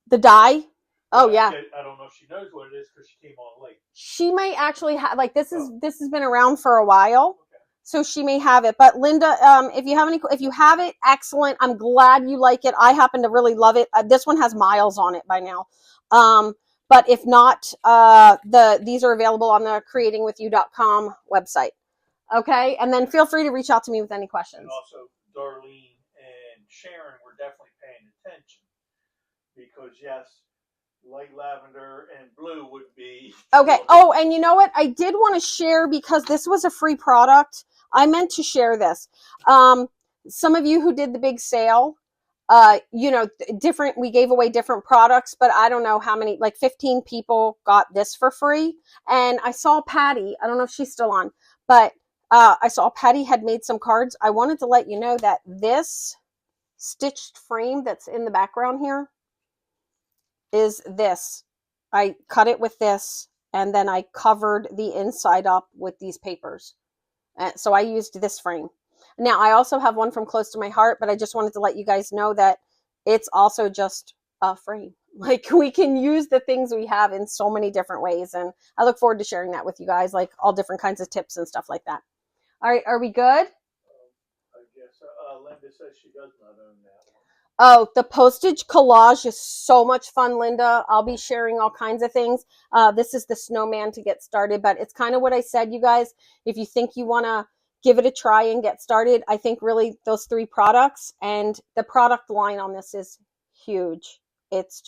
The die? Oh, yeah. I don't know if she knows what it is because she came on late. She might actually have, like, this has been around for a while. So she may have it. But Linda, if you have it, excellent. I'm glad you like it. I happen to really love it. This one has miles on it by now. But if not, these are available on the creatingwithyou.com website. Okay. And then feel free to reach out to me with any questions. And also Darlene and Sharon were definitely paying attention because yes, light lavender and blue would be okay. Oh, and you know what? I did want to share, because this was a free product. I meant to share this. Some of you who did the big sale, we gave away different products, but I don't know how many, like 15 people got this for free. And I saw Patty, I don't know if she's still on, but I saw Patty had made some cards. I wanted to let you know that this stitched frame that's in the background here is this. I cut it with this, and then I covered the inside up with these papers. So I used this frame. Now, I also have one from Close to My Heart, but I just wanted to let you guys know that it's also just a frame. Like, we can use the things we have in so many different ways, and I look forward to sharing that with you guys, like all different kinds of tips and stuff like that. All right, are we good? I guess Linda says she does not own that one. Oh, the Postage Collage is so much fun, Linda. I'll be sharing all kinds of things. This is the Snowman to get started, but it's kind of what I said, you guys. If you think you want to give it a try and get started, I think really those 3 products, and the product line on this is huge. It's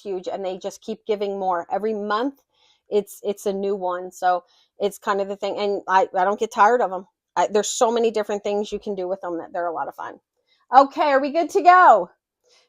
huge, and they just keep giving more. Every month, it's a new one. So it's kind of the thing, and I don't get tired of them. There's so many different things you can do with them that they're a lot of fun. Okay, are we good to go?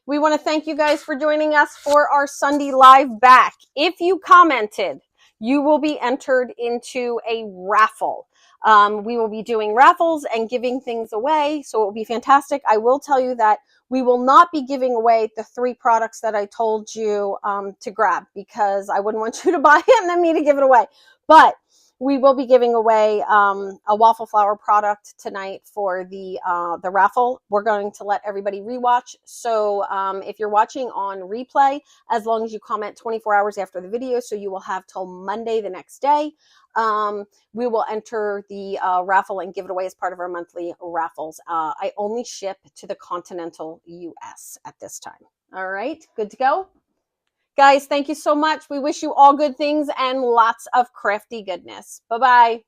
We want to thank you guys for joining us for our Sunday live back. If you commented, you will be entered into a raffle. We will be doing raffles and giving things away, so it will be fantastic. I will tell you that we will not be giving away the 3 products that I told you to grab, because I wouldn't want you to buy it and then me to give it away. But we will be giving away a Waffle Flower product tonight for the raffle. We're going to let everybody rewatch. So if you're watching on replay, as long as you comment 24 hours after the video, so you will have till Monday the next day, we will enter the raffle and give it away as part of our monthly raffles. I only ship to the continental US at this time. All right, good to go? Guys, thank you so much. We wish you all good things and lots of crafty goodness. Bye-bye.